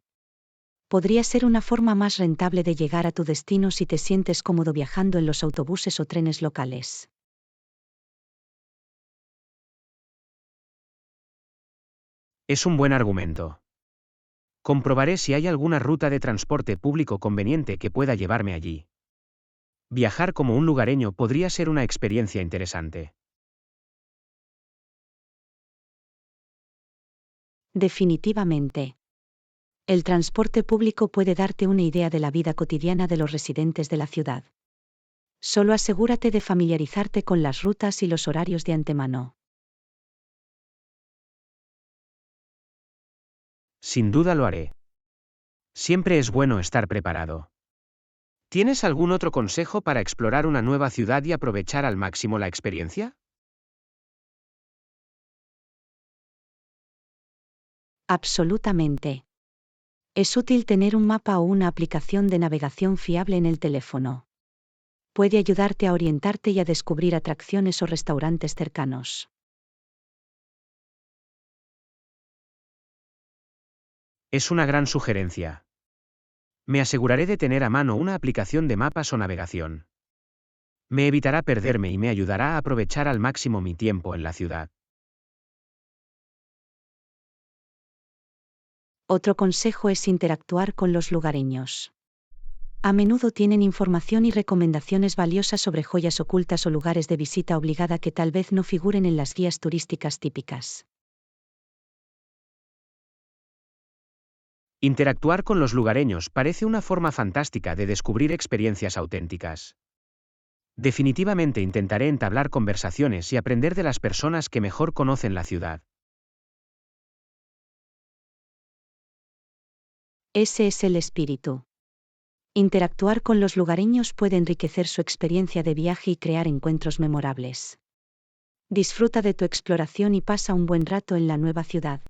A: Podría ser una forma más rentable de llegar a tu destino si te sientes cómodo viajando en los autobuses o trenes locales.
B: Es un buen argumento. Comprobaré si hay alguna ruta de transporte público conveniente que pueda llevarme allí. Viajar como un lugareño podría ser una experiencia interesante.
A: Definitivamente. El transporte público puede darte una idea de la vida cotidiana de los residentes de la ciudad. Solo asegúrate de familiarizarte con las rutas y los horarios de antemano.
B: Sin duda lo haré. Siempre es bueno estar preparado. ¿Tienes algún otro consejo para explorar una nueva ciudad y aprovechar al máximo la experiencia?
A: Absolutamente. Es útil tener un mapa o una aplicación de navegación fiable en el teléfono. Puede ayudarte a orientarte y a descubrir atracciones o restaurantes cercanos.
B: Es una gran sugerencia. Me aseguraré de tener a mano una aplicación de mapas o navegación. Me evitará perderme y me ayudará a aprovechar al máximo mi tiempo en la ciudad.
A: Otro consejo es interactuar con los lugareños. A menudo tienen información y recomendaciones valiosas sobre joyas ocultas o lugares de visita obligada que tal vez no figuren en las guías turísticas típicas.
B: Interactuar con los lugareños parece una forma fantástica de descubrir experiencias auténticas. Definitivamente intentaré entablar conversaciones y aprender de las personas que mejor conocen la ciudad.
A: Ese es el espíritu. Interactuar con los lugareños puede enriquecer su experiencia de viaje y crear encuentros memorables. Disfruta de tu exploración y pasa un buen rato en la nueva ciudad.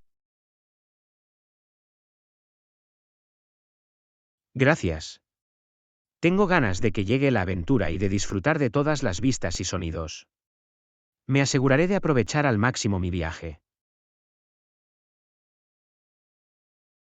B: Gracias. Tengo ganas de que llegue la aventura y de disfrutar de todas las vistas y sonidos. Me aseguraré de aprovechar al máximo mi viaje.